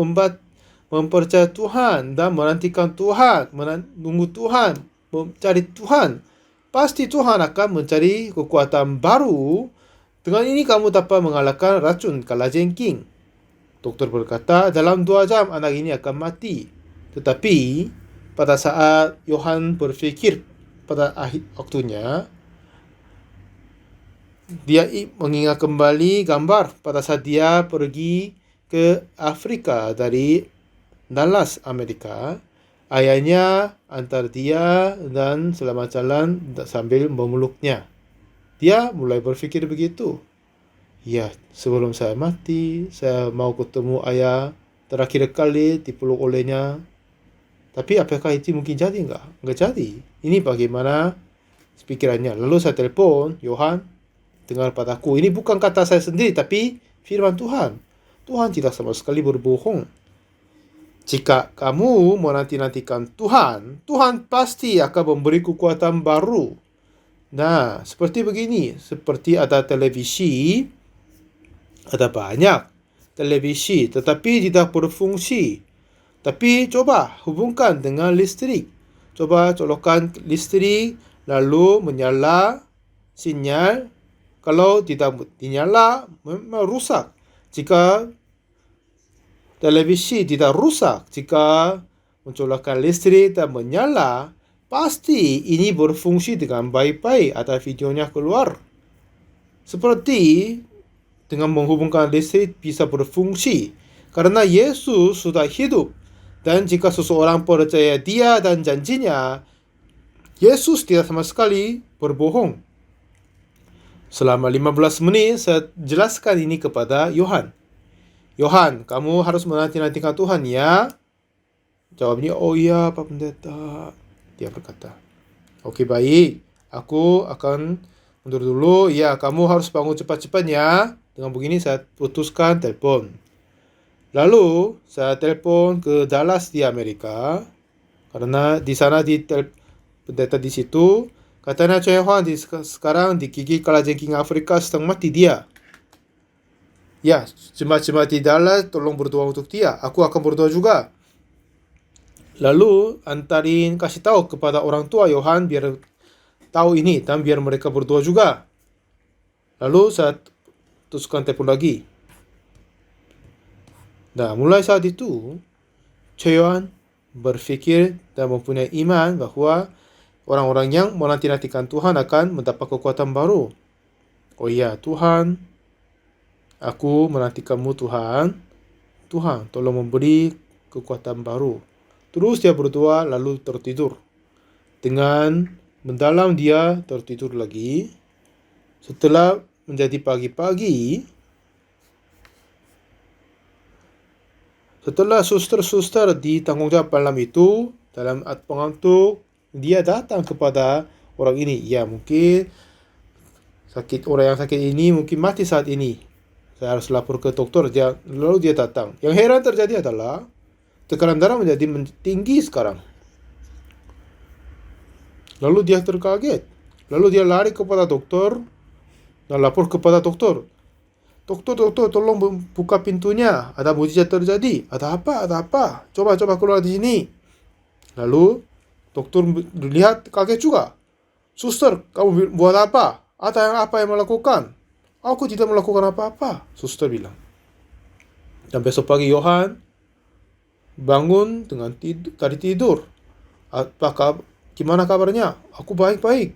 mempercayai Tuhan dan menantikan Tuhan, menunggu Tuhan, mencari Tuhan. Pasti Tuhan akan mencari kekuatan baru. Dengan ini kamu dapat mengalahkan racun kalajengking. Dokter berkata dalam 2 jam anak ini akan mati. Tetapi pada saat Yohan berpikir pada akhir waktunya, dia mengingat kembali gambar pada saat dia pergi ke Afrika dari Dallas, Amerika. Ayahnya antar dia dan selama jalan sambil memeluknya. Dia mulai berpikir begitu. Ya, sebelum saya mati, saya mau ketemu ayah terakhir kali dipeluk olehnya. Tapi apakah itu mungkin jadi enggak? Enggak jadi. Ini bagaimana pikirannya. Lalu saya telepon, Yohan, dengar padaku. Ini bukan kata saya sendiri, tapi firman Tuhan. Tuhan tidak sama sekali berbohong. Jika kamu menanti-nantikan Tuhan, Tuhan pasti akan memberi kekuatan baru. Nah, seperti begini. Seperti ada televisi, ada banyak televisi, tetapi tidak berfungsi. Tapi coba hubungkan dengan listrik. Coba colokkan listrik, lalu menyala sinyal. Kalau tidak dinyala, memang rusak. Jika televisi tidak rusak, jika mencolokkan listrik dan menyala, pasti ini berfungsi dengan baik-baik. Ada videonya keluar. Seperti dengan menghubungkan listrik bisa berfungsi. Karena Yesus sudah hidup. Dan jika seseorang percaya dia dan janjinya, Yesus tidak sama sekali berbohong. Selama 15 menit saya jelaskan ini kepada Yohan. Yohan, kamu harus menanti-nantikan Tuhan ya. Jawabnya, oh iya Pak Pendeta. Dia berkata, oke baik, aku akan mundur dulu. Ya, kamu harus bangun cepat-cepat ya. Dengan begini saya putuskan telepon. Lalu saya telepon ke Dallas di Amerika, karena di sana pendeta di situ katanya Choi Hwan sekarang digigit kalajengking Afrika setengah mati dia. Ya, jemaat-jemaat di Dallas tolong berdoa untuk dia. Aku akan berdoa juga. Lalu kasih tahu kepada orang tua Yohan biar tahu ini dan biar mereka berdoa juga. Lalu saya teruskan telepon lagi. Nah, mulai saat itu Choi Yohan berpikir dan mempunyai iman bahwa orang-orang yang menanti-nantikan Tuhan akan mendapat kekuatan baru. Oh iya, Tuhan, aku menantikanmu Tuhan. Tuhan, tolong memberi kekuatan baru. Terus dia berdoa lalu tertidur. Dengan mendalam dia tertidur lagi. Setelah menjadi pagi-pagi, setelah suster-suster di tanggung jawab malam itu dalam pengantuk, dia datang kepada orang ini. Ya, mungkin orang yang sakit ini mungkin mati saat ini. Saya harus lapor ke dokter. Lalu dia datang. Yang heran terjadi adalah tekanan darah menjadi tinggi sekarang. Lalu dia terkaget. Lalu dia lari kepada dokter dan lapor kepada dokter. Dokter, tolong buka pintunya. Ada mujizat terjadi. Ada apa? Coba keluar di sini. Lalu dokter lihat kaget juga. Suster, kamu buat apa? Apa yang melakukan? Aku tidak melakukan apa-apa, suster bilang. Dan besok pagi Yohan bangun dari tidur. Gimana kabarnya? Aku baik-baik,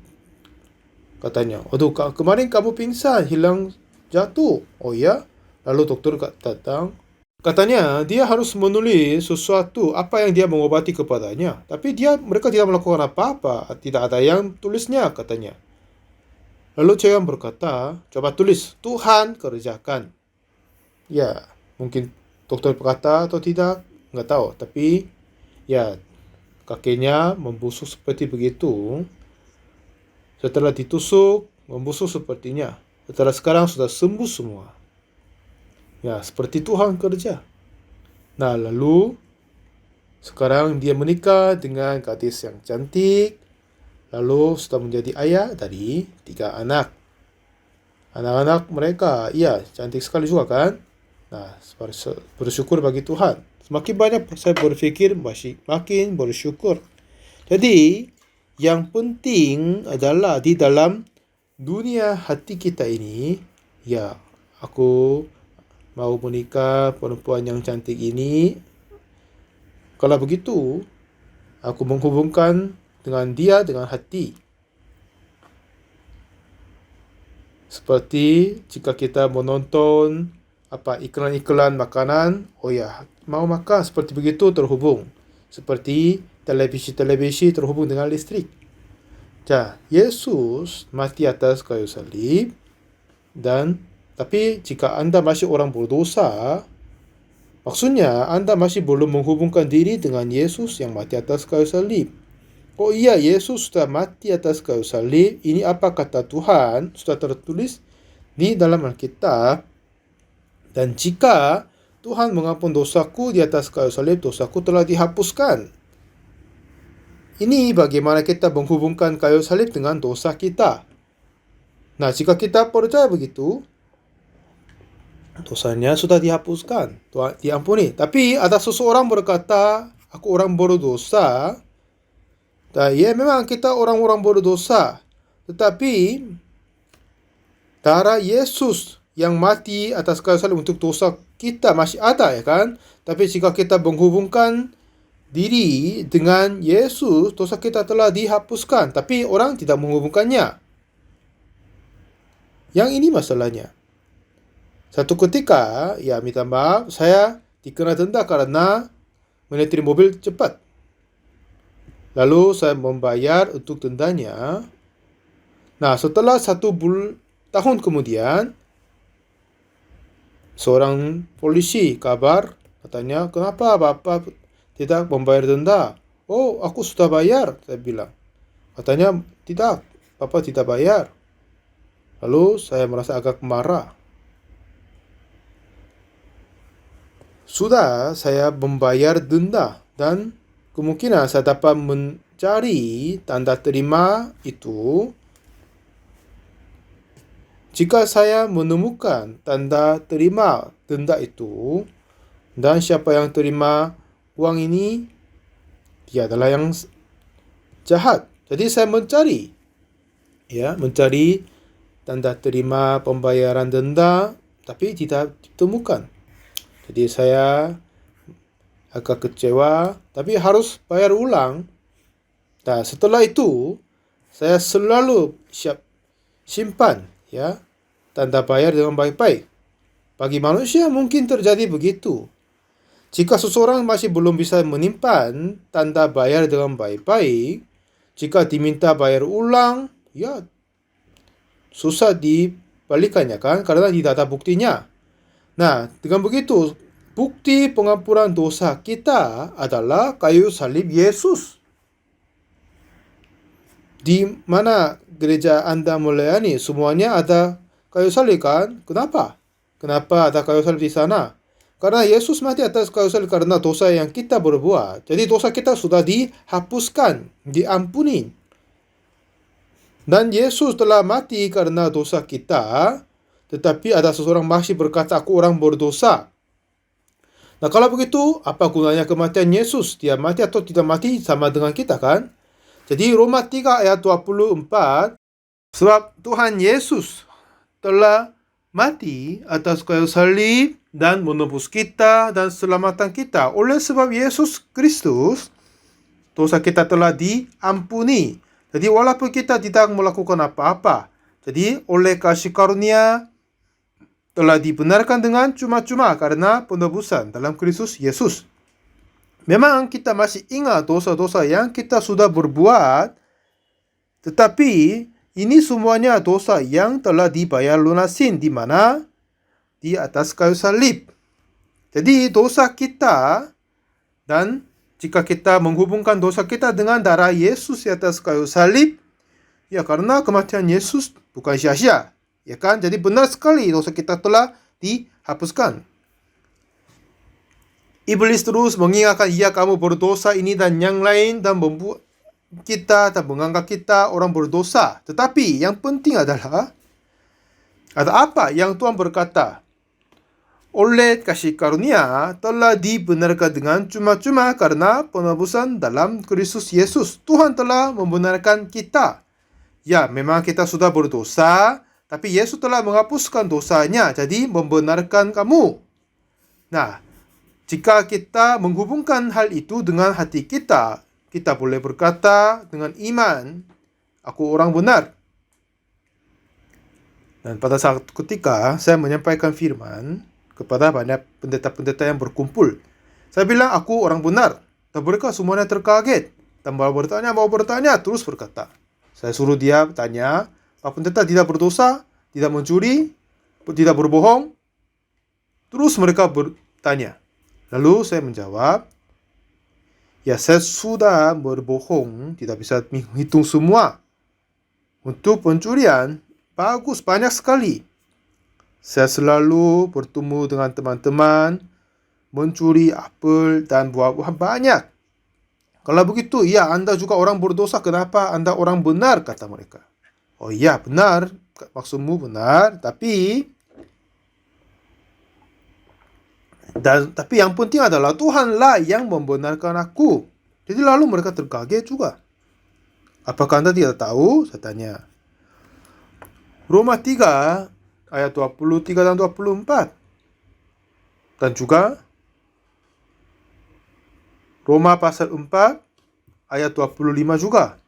katanya. Waduh, kemarin kamu pingsan, hilang jatuh. Oh ya? Lalu dokter datang. Katanya dia harus menulis sesuatu apa yang dia mengobati kepadanya. Tapi mereka tidak melakukan apa-apa. Tidak ada yang tulisnya, katanya. Lalu Cheon berkata, coba tulis, Tuhan kerjakan. Ya, mungkin dokter berkata atau tidak, nggak tahu. Tapi ya, kakinya membusuk seperti begitu. Setelah ditusuk, membusuk sepertinya. Setelah sekarang sudah sembuh semua. Ya, seperti Tuhan kerja. Nah, lalu sekarang dia menikah dengan gadis yang cantik. Lalu sudah menjadi ayah dari 3 anak. Anak-anak mereka, iya, cantik sekali juga kan? Nah, bersyukur bagi Tuhan. Semakin banyak saya berpikir, makin bersyukur. Jadi, yang penting adalah di dalam dunia hati kita ini, ya, aku mau menikah perempuan yang cantik ini. Kalau begitu, aku menghubungkan dengan dia dengan hati. Seperti jika kita menonton iklan-iklan makanan, oh ya, mau makan seperti begitu terhubung. Seperti televisi terhubung dengan listrik. Yesus mati atas kayu salib tapi jika Anda masih orang berdosa, maksudnya Anda masih belum menghubungkan diri dengan Yesus yang mati atas kayu salib. Oh iya, Yesus sudah mati atas kayu salib. Ini apa kata Tuhan sudah tertulis di dalam Alkitab. Dan jika Tuhan mengampun dosaku di atas kayu salib, dosaku telah dihapuskan. Ini bagaimana kita menghubungkan kayu salib dengan dosa kita. Nah, jika kita percaya begitu, dosanya sudah dihapuskan, diampuni. Tapi ada seseorang berkata, aku orang berdosa. Ya, memang kita orang-orang berdosa. Tetapi darah Yesus yang mati atas kayu salib untuk dosa kita masih ada, ya kan? Tapi jika kita menghubungkan diri dengan Yesus, dosa kita telah dihapuskan. Tapi orang tidak menghubungkannya. Yang ini masalahnya. Satu ketika, ya minta maaf, saya dikena denda karena menyetir mobil cepat. Lalu saya membayar untuk dendanya. Nah, setelah 1 tahun kemudian, seorang polisi kabar, katanya, kenapa Bapak tidak membayar denda? Oh, aku sudah bayar, saya bilang. Katanya, tidak, Bapak tidak bayar. Lalu saya merasa agak marah. sudah saya membayar denda dan kemungkinan saya dapat mencari tanda terima itu jika saya menemukan tanda terima denda itu dan siapa yang terima uang ini, dia adalah yang jahat. Jadi saya mencari tanda terima pembayaran denda tapi tidak ditemukan. Jadi saya agak kecewa, tapi harus bayar ulang. Nah, setelah itu saya selalu simpan tanda bayar dengan baik-baik. Bagi manusia mungkin terjadi begitu. Jika seseorang masih belum bisa menyimpan tanda bayar dengan baik-baik, jika diminta bayar ulang, susah dibalikannya kan, karena tidak ada buktinya. Nah, dengan begitu, bukti pengampunan dosa kita adalah kayu salib Yesus. Di mana gereja Anda melayani, semuanya ada kayu salib kan? Kenapa? Kenapa ada kayu salib di sana? Karena Yesus mati atas kayu salib karena dosa yang kita berbuat. Jadi dosa kita sudah dihapuskan, diampuni. Dan Yesus telah mati karena dosa kita, tetapi ada seseorang masih berkata, aku orang berdosa. Nah, kalau begitu, apa gunanya kematian Yesus? Dia mati atau tidak mati sama dengan kita kan? Jadi Roma 3 ayat 24, sebab Tuhan Yesus telah mati atas kayu salib dan menebus kita dan selamatan kita. Oleh sebab Yesus Kristus, dosa kita telah diampuni. Jadi walaupun kita tidak melakukan apa-apa, jadi oleh kasih karunia telah dibenarkan dengan cuma-cuma karena penebusan dalam Kristus Yesus. Memang kita masih ingat dosa-dosa yang kita sudah berbuat, tetapi ini semuanya dosa yang telah dibayar lunasin di mana? Di atas kayu salib. Jadi dosa kita, dan jika kita menghubungkan dosa kita dengan darah Yesus di atas kayu salib, karena kematian Yesus bukan sia-sia. Ya kan? Jadi benar sekali dosa kita telah dihapuskan. Iblis terus mengingatkan, kamu berdosa ini dan yang lain, dan membuat kita dan menganggap kita orang berdosa. Tetapi yang penting adalah, ada apa yang Tuhan berkata? Oleh kasih karunia telah dibenarkan dengan cuma-cuma karena penebusan dalam Kristus Yesus. Tuhan telah membenarkan kita. Ya, memang kita sudah berdosa, tapi Yesus telah menghapuskan dosanya, jadi membenarkan kamu. Nah, jika kita menghubungkan hal itu dengan hati kita, kita boleh berkata dengan iman, aku orang benar. Dan pada saat ketika saya menyampaikan firman kepada banyak pendeta-pendeta yang berkumpul, saya bilang aku orang benar. Dan mereka semuanya terkaget. Dan mau bertanya, terus berkata. Saya suruh dia tanya, Pak Pendeta tidak berdosa, tidak mencuri, tidak berbohong. Terus mereka bertanya. Lalu saya menjawab, saya sudah berbohong, tidak bisa menghitung semua. Untuk pencurian, bagus, banyak sekali. Saya selalu bertemu dengan teman-teman, mencuri apel dan buah-buahan banyak. Kalau begitu, Anda juga orang berdosa, kenapa Anda orang benar, kata mereka. Oh iya, benar, maksudmu benar, tapi yang penting adalah Tuhanlah yang membenarkan aku. Jadi lalu mereka terkaget juga. Apakah Anda tidak tahu? Saya tanya. Roma 3 ayat 23 dan 24. Dan juga Roma pasal 4 ayat 25 juga.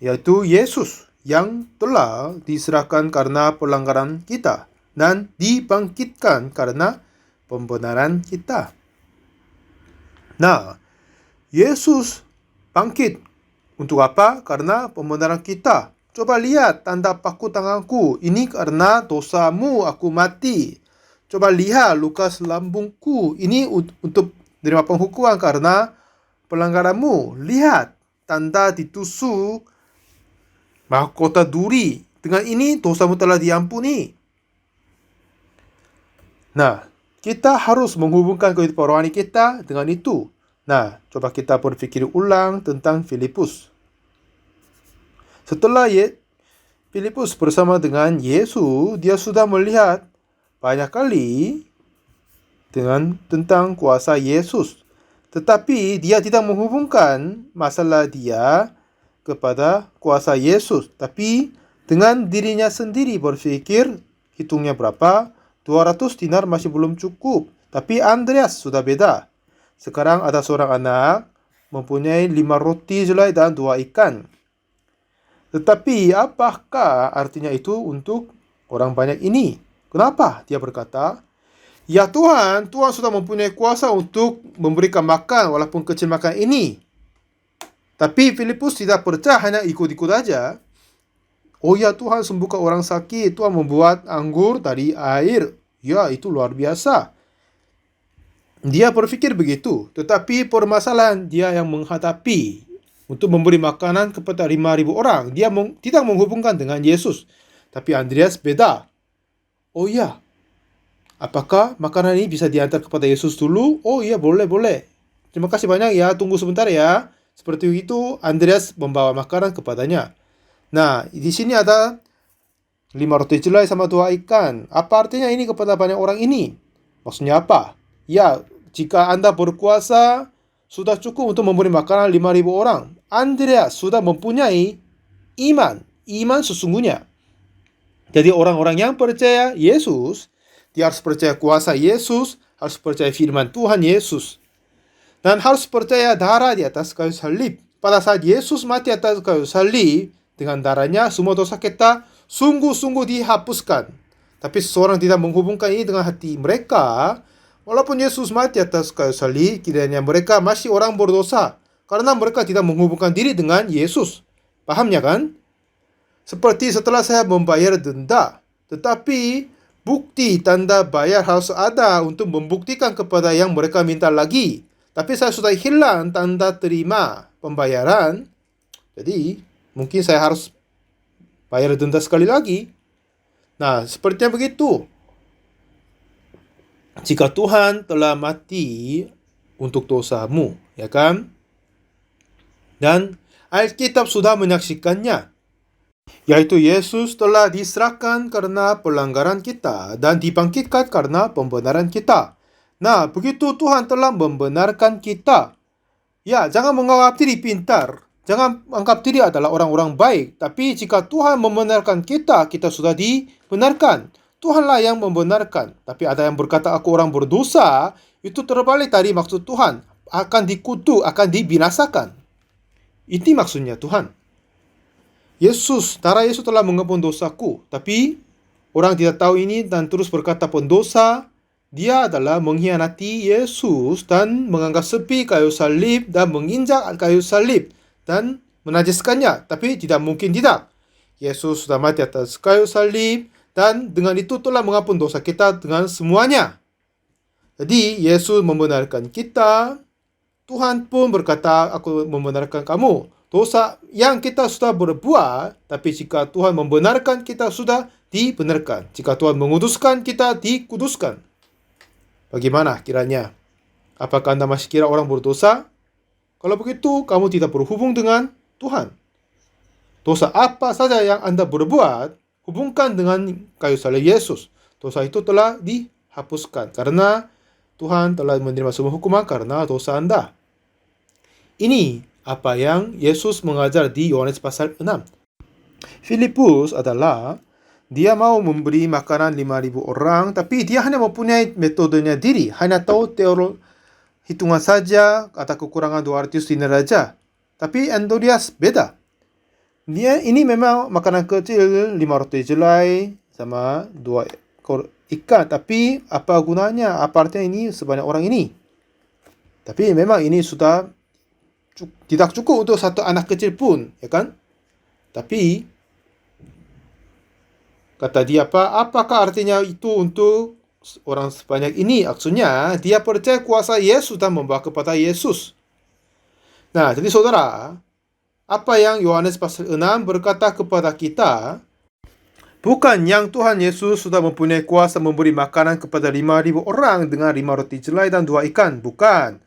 Yaitu Yesus yang telah diserahkan karena pelanggaran kita dan dibangkitkan karena pembenaran kita. Nah, Yesus bangkit untuk apa? Karena pembenaran kita. Coba lihat tanda paku tanganku. Ini karena dosamu aku mati. Coba lihat lukas lambungku. Ini untuk menerima penghukuman karena pelanggaranmu. Lihat tanda ditusuk mahkota duri. Dengan ini dosamu telah diampuni. Nah, kita harus menghubungkan kehidupan rohani kita dengan itu. Nah, coba kita berpikir ulang tentang Filipus. Setelah Filipus bersama dengan Yesus, dia sudah melihat banyak kali tentang kuasa Yesus. Tetapi dia tidak menghubungkan masalah dia kepada kuasa Yesus. Tapi dengan dirinya sendiri berpikir, hitungnya berapa? 200 dinar masih belum cukup. Tapi Andreas sudah beda. Sekarang ada seorang anak mempunyai 5 roti jelai dan 2 ikan. Tetapi apakah artinya itu untuk orang banyak ini? Kenapa dia berkata, ya Tuhan, Tuhan sudah mempunyai kuasa untuk memberikan makan walaupun kecil makan ini. Tapi Filipus tidak percaya, hanya ikut-ikut aja. Oh ya, Tuhan sembuhkan orang sakit, Tuhan membuat anggur dari air. Ya, itu luar biasa. Dia berpikir begitu, tetapi permasalahan dia yang menghadapi untuk memberi makanan kepada 5.000 orang. Dia tidak menghubungkan dengan Yesus. Tapi Andreas beda. Oh ya, apakah makanan ini bisa diantar kepada Yesus dulu? Oh iya, boleh. Terima kasih banyak ya, tunggu sebentar ya. Seperti itu, Andreas membawa makanan kepadanya. Nah, di sini ada 5 roti jelai sama 2 ikan. Apa artinya ini kepada banyak orang ini? Maksudnya apa? Ya, jika Anda berkuasa, sudah cukup untuk memberi makanan 5.000 orang. Andreas sudah mempunyai iman sesungguhnya. Jadi orang-orang yang percaya Yesus, dia harus percaya kuasa Yesus, harus percaya firman Tuhan Yesus. Dan harus percaya darah di atas kayu salib. Pada saat Yesus mati atas kayu salib, dengan darahnya semua dosa kita sungguh-sungguh dihapuskan. Tapi seseorang tidak menghubungkan ini dengan hati mereka. Walaupun Yesus mati atas kayu salib, kiranya mereka masih orang berdosa. Karena mereka tidak menghubungkan diri dengan Yesus. Pahamnya kan? Seperti setelah saya membayar denda. Tetapi bukti tanda bayar harus ada untuk membuktikan kepada yang mereka minta lagi. Tapi saya sudah hilang tanda terima pembayaran. Jadi mungkin saya harus bayar denda sekali lagi. Nah, sepertinya begitu. Jika Tuhan telah mati untuk dosamu, ya kan? Dan Alkitab sudah menyaksikannya. Yaitu Yesus telah diserahkan karena pelanggaran kita dan dibangkitkan karena pembenaran kita. Nah, begitu Tuhan telah membenarkan kita. Ya, jangan menganggap diri pintar. Jangan anggap diri adalah orang-orang baik. Tapi jika Tuhan membenarkan kita, kita sudah dibenarkan. Tuhanlah yang membenarkan. Tapi ada yang berkata, aku orang berdosa. Itu terbalik dari maksud Tuhan. Akan dikutuk, akan dibinasakan. Itu maksudnya Tuhan. Darah Yesus telah mengampuni dosaku. Tapi orang tidak tahu ini dan terus berkata pendosa. Dia adalah mengkhianati Yesus dan menganggap sepi kayu salib dan menginjak kayu salib dan menajiskannya. Tapi tidak mungkin tidak. Yesus sudah mati atas kayu salib dan dengan itu telah mengampuni dosa kita dengan semuanya. Jadi Yesus membenarkan kita. Tuhan pun berkata, aku membenarkan kamu. Dosa yang kita sudah berbuat, tapi jika Tuhan membenarkan, kita sudah dibenarkan. Jika Tuhan menguduskan, kita dikuduskan. Bagaimana kiranya? Apakah Anda masih kira orang berdosa? Kalau begitu, kamu tidak berhubung dengan Tuhan. Dosa apa saja yang Anda berbuat, hubungkan dengan kayu salib Yesus. Dosa itu telah dihapuskan karena Tuhan telah menerima semua hukuman karena dosa Anda. Ini apa yang Yesus mengajar di Yohanes pasal 6. Filipus adalah dia mau memberi makanan 5.000 orang, tapi dia hanya mempunyai metodenya diri. Hanya tahu teori hitungan saja, kata kekurangan 200 dinar saja. Tapi Andreas beda. Dia ini memang makanan kecil, 5 roti jelai, sama 2 ekor ikan. Tapi apa gunanya? Apa artinya ini sebanyak orang ini? Tapi memang ini sudah tidak cukup untuk satu anak kecil pun, ya kan? Tapi kata dia apakah artinya itu untuk orang sebanyak ini? Maksudnya dia percaya kuasa Yesus dan membawa kepada Yesus. Nah, jadi saudara, apa yang Yohanes pasal 6 berkata kepada kita? Bukan yang Tuhan Yesus sudah mempunyai kuasa memberi makanan kepada 5.000 orang dengan 5 roti jelai dan 2 ikan. Bukan.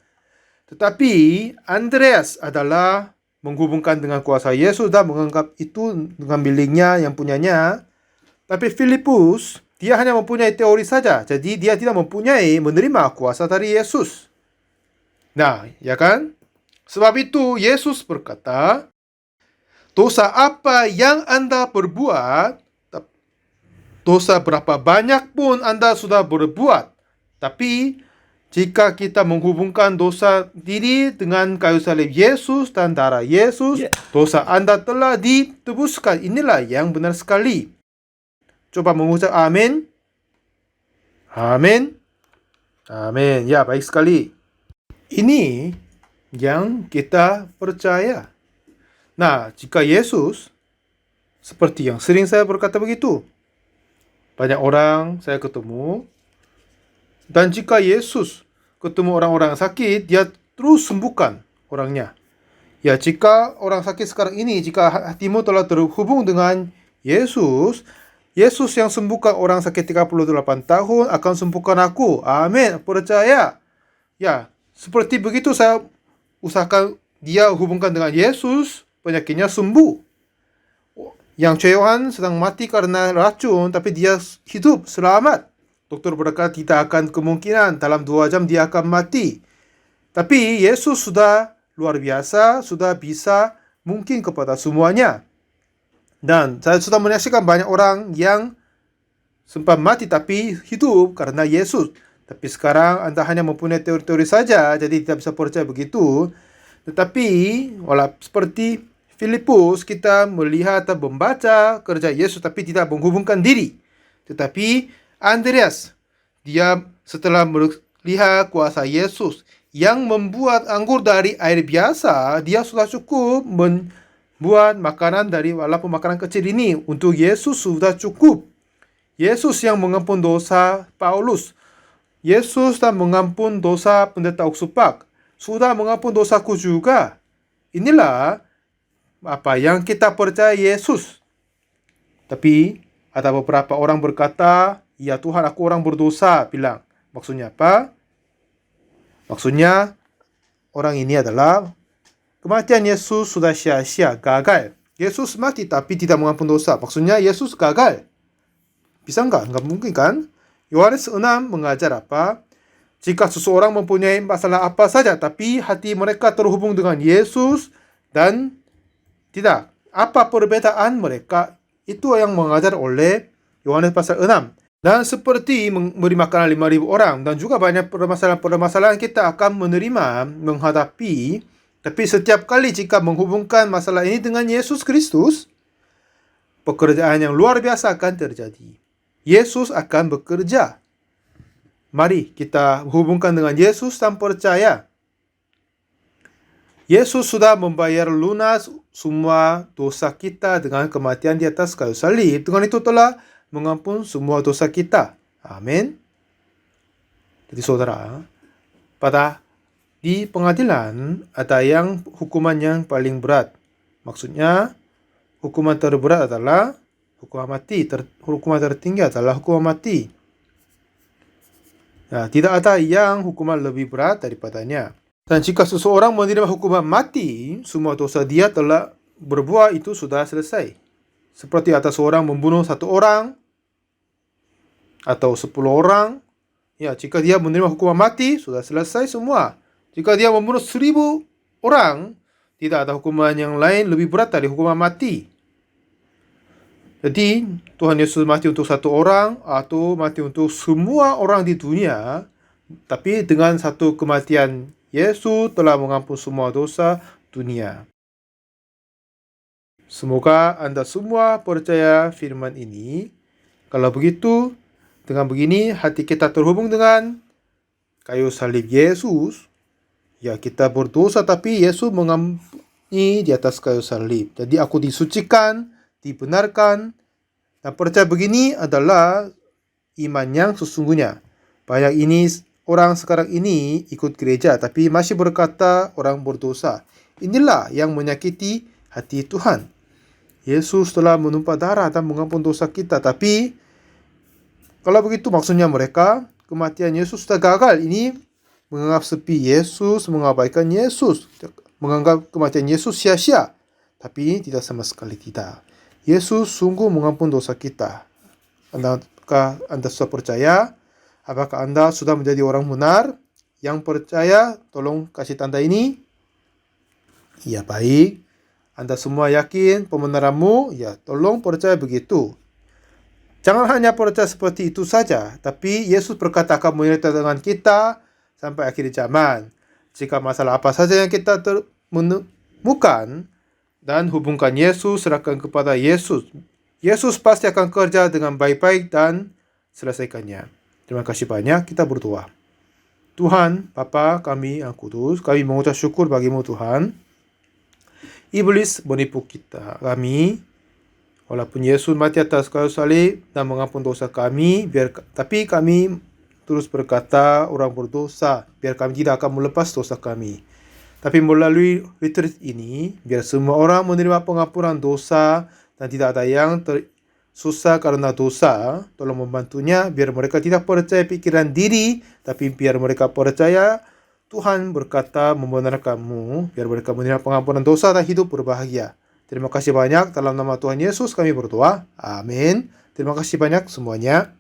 Tetapi Andreas adalah menghubungkan dengan kuasa Yesus dan menganggap itu dengan miliknya yang punyanya. Tapi Filipus, dia hanya mempunyai teori saja. Jadi dia tidak mempunyai menerima kuasa dari Yesus. Nah, ya kan? Sebab itu Yesus berkata, dosa apa yang Anda perbuat, dosa berapa banyak pun Anda sudah berbuat, tapi jika kita menghubungkan dosa diri dengan kayu salib Yesus dan darah Yesus, dosa Anda telah ditebuskan. Inilah yang benar sekali. Coba mengucap amin. Amin. Amin. Ya, baik sekali. Ini yang kita percaya. Nah, jika Yesus, seperti yang sering saya berkata begitu, banyak orang saya ketemu, dan jika Yesus ketemu orang-orang sakit, dia terus sembuhkan orangnya. Ya, jika orang sakit sekarang ini, jika hatimu telah terhubung dengan Yesus, Yesus yang sembuhkan orang sakit 38 tahun akan sembuhkan aku. Amin. Percaya. Ya, seperti begitu saya usahakan dia hubungkan dengan Yesus, penyakitnya sembuh. Yang Yohan sedang mati karena racun, tapi dia hidup, selamat. Dokter berkata tidak akan kemungkinan dalam 2 jam dia akan mati. Tapi Yesus sudah luar biasa, sudah bisa mungkin kepada semuanya. Dan saya sudah menyaksikan banyak orang yang sempat mati tapi hidup karena Yesus. Tapi sekarang Anda hanya mempunyai teori-teori saja, jadi tidak bisa percaya begitu. Tetapi, seperti Filipus, kita melihat atau membaca kerja Yesus tapi tidak menghubungkan diri. Tetapi Andreas, dia setelah melihat kuasa Yesus yang membuat anggur dari air biasa, dia sudah cukup membuat makanan dari walaupun makanan kecil ini. Untuk Yesus sudah cukup. Yesus yang mengampun dosa Paulus. Yesus dan mengampun dosa pendeta Uksupak. Sudah mengampun dosaku juga. Inilah apa yang kita percaya Yesus. Tapi ada beberapa orang berkata, ya Tuhan, aku orang berdosa, bilang. Maksudnya apa? Maksudnya orang ini adalah kematian Yesus sudah sia-sia, gagal. Yesus mati tapi tidak mengampun dosa. Maksudnya Yesus gagal. Bisa enggak? Enggak mungkin kan? Yohanes 6 mengajar apa? Jika seseorang mempunyai masalah apa saja, tapi hati mereka terhubung dengan Yesus dan tidak. Apa perbedaan mereka? Itu yang mengajar oleh Yohanes pasal 6. Dan seperti memberi makanan 5.000 orang dan juga banyak permasalahan-permasalahan kita akan menerima, menghadapi. Tapi setiap kali jika menghubungkan masalah ini dengan Yesus Kristus, pekerjaan yang luar biasa akan terjadi. Yesus akan bekerja. Mari kita hubungkan dengan Yesus dan percaya. Yesus sudah membayar lunas semua dosa kita dengan kematian di atas kayu salib. Dengan itu telah mengampun semua dosa kita. Amin. Jadi saudara, di pengadilan ada yang hukuman yang paling berat. Maksudnya, hukuman terberat adalah hukuman mati. Hukuman tertinggi adalah hukuman mati. Nah, tidak ada yang hukuman lebih berat daripadanya. Dan jika seseorang menerima hukuman mati, semua dosa dia telah berbuat itu sudah selesai. Seperti ada seorang membunuh 1 orang atau 10 orang. Ya, jika dia menerima hukuman mati, sudah selesai semua. Jika dia membunuh 1.000 orang, tidak ada hukuman yang lain lebih berat dari hukuman mati. Jadi, Tuhan Yesus mati untuk 1 orang atau mati untuk semua orang di dunia. Tapi dengan satu kematian, Yesus telah mengampun semua dosa dunia. Semoga Anda semua percaya firman ini. Kalau begitu, dengan begini hati kita terhubung dengan kayu salib Yesus. Ya, kita berdosa tapi Yesus mengampuni di atas kayu salib. Jadi aku disucikan, dibenarkan, dan percaya begini adalah iman yang sesungguhnya. Banyak orang sekarang ini ikut gereja tapi masih berkata orang berdosa. Inilah yang menyakiti hati Tuhan. Yesus telah menumpah darah dan mengampuni dosa kita. Tapi kalau begitu maksudnya mereka kematian Yesus sudah gagal. Ini menganggap sepi Yesus, mengabaikan Yesus, menganggap kematian Yesus sia-sia. Tapi tidak, sama sekali tidak. Yesus sungguh mengampuni dosa kita. Apakah Anda sudah percaya? Apakah Anda sudah menjadi orang benar? Yang percaya, tolong kasih tanda ini. Ya, baik. Anda semua yakin pembenaranmu? Ya, tolong percaya begitu. Jangan hanya percaya seperti itu saja, tapi Yesus berkata akan menyertai dengan kita sampai akhir zaman. Jika masalah apa saja yang kita menemukan dan hubungkan Yesus, serahkan kepada Yesus. Yesus pasti akan kerja dengan baik-baik dan selesaikannya. Terima kasih banyak, kita berdoa. Tuhan, Bapa kami yang kudus, kami mengucap syukur bagimu Tuhan. Iblis menipu kami, walaupun Yesus mati atas kayu salib dan mengampuni dosa kami, tapi kami terus berkata orang berdosa, biar kami tidak akan melepas dosa kami. Tapi melalui retreat ini, biar semua orang menerima pengampunan dosa dan tidak ada yang susah karena dosa. Tolong membantunya biar mereka tidak percaya pikiran diri, tapi biar mereka percaya Tuhan berkata membenarkanmu, biar mereka menerima pengampunan dosa dan hidup berbahagia. Terima kasih banyak, dalam nama Tuhan Yesus kami berdoa. Amin. Terima kasih banyak semuanya.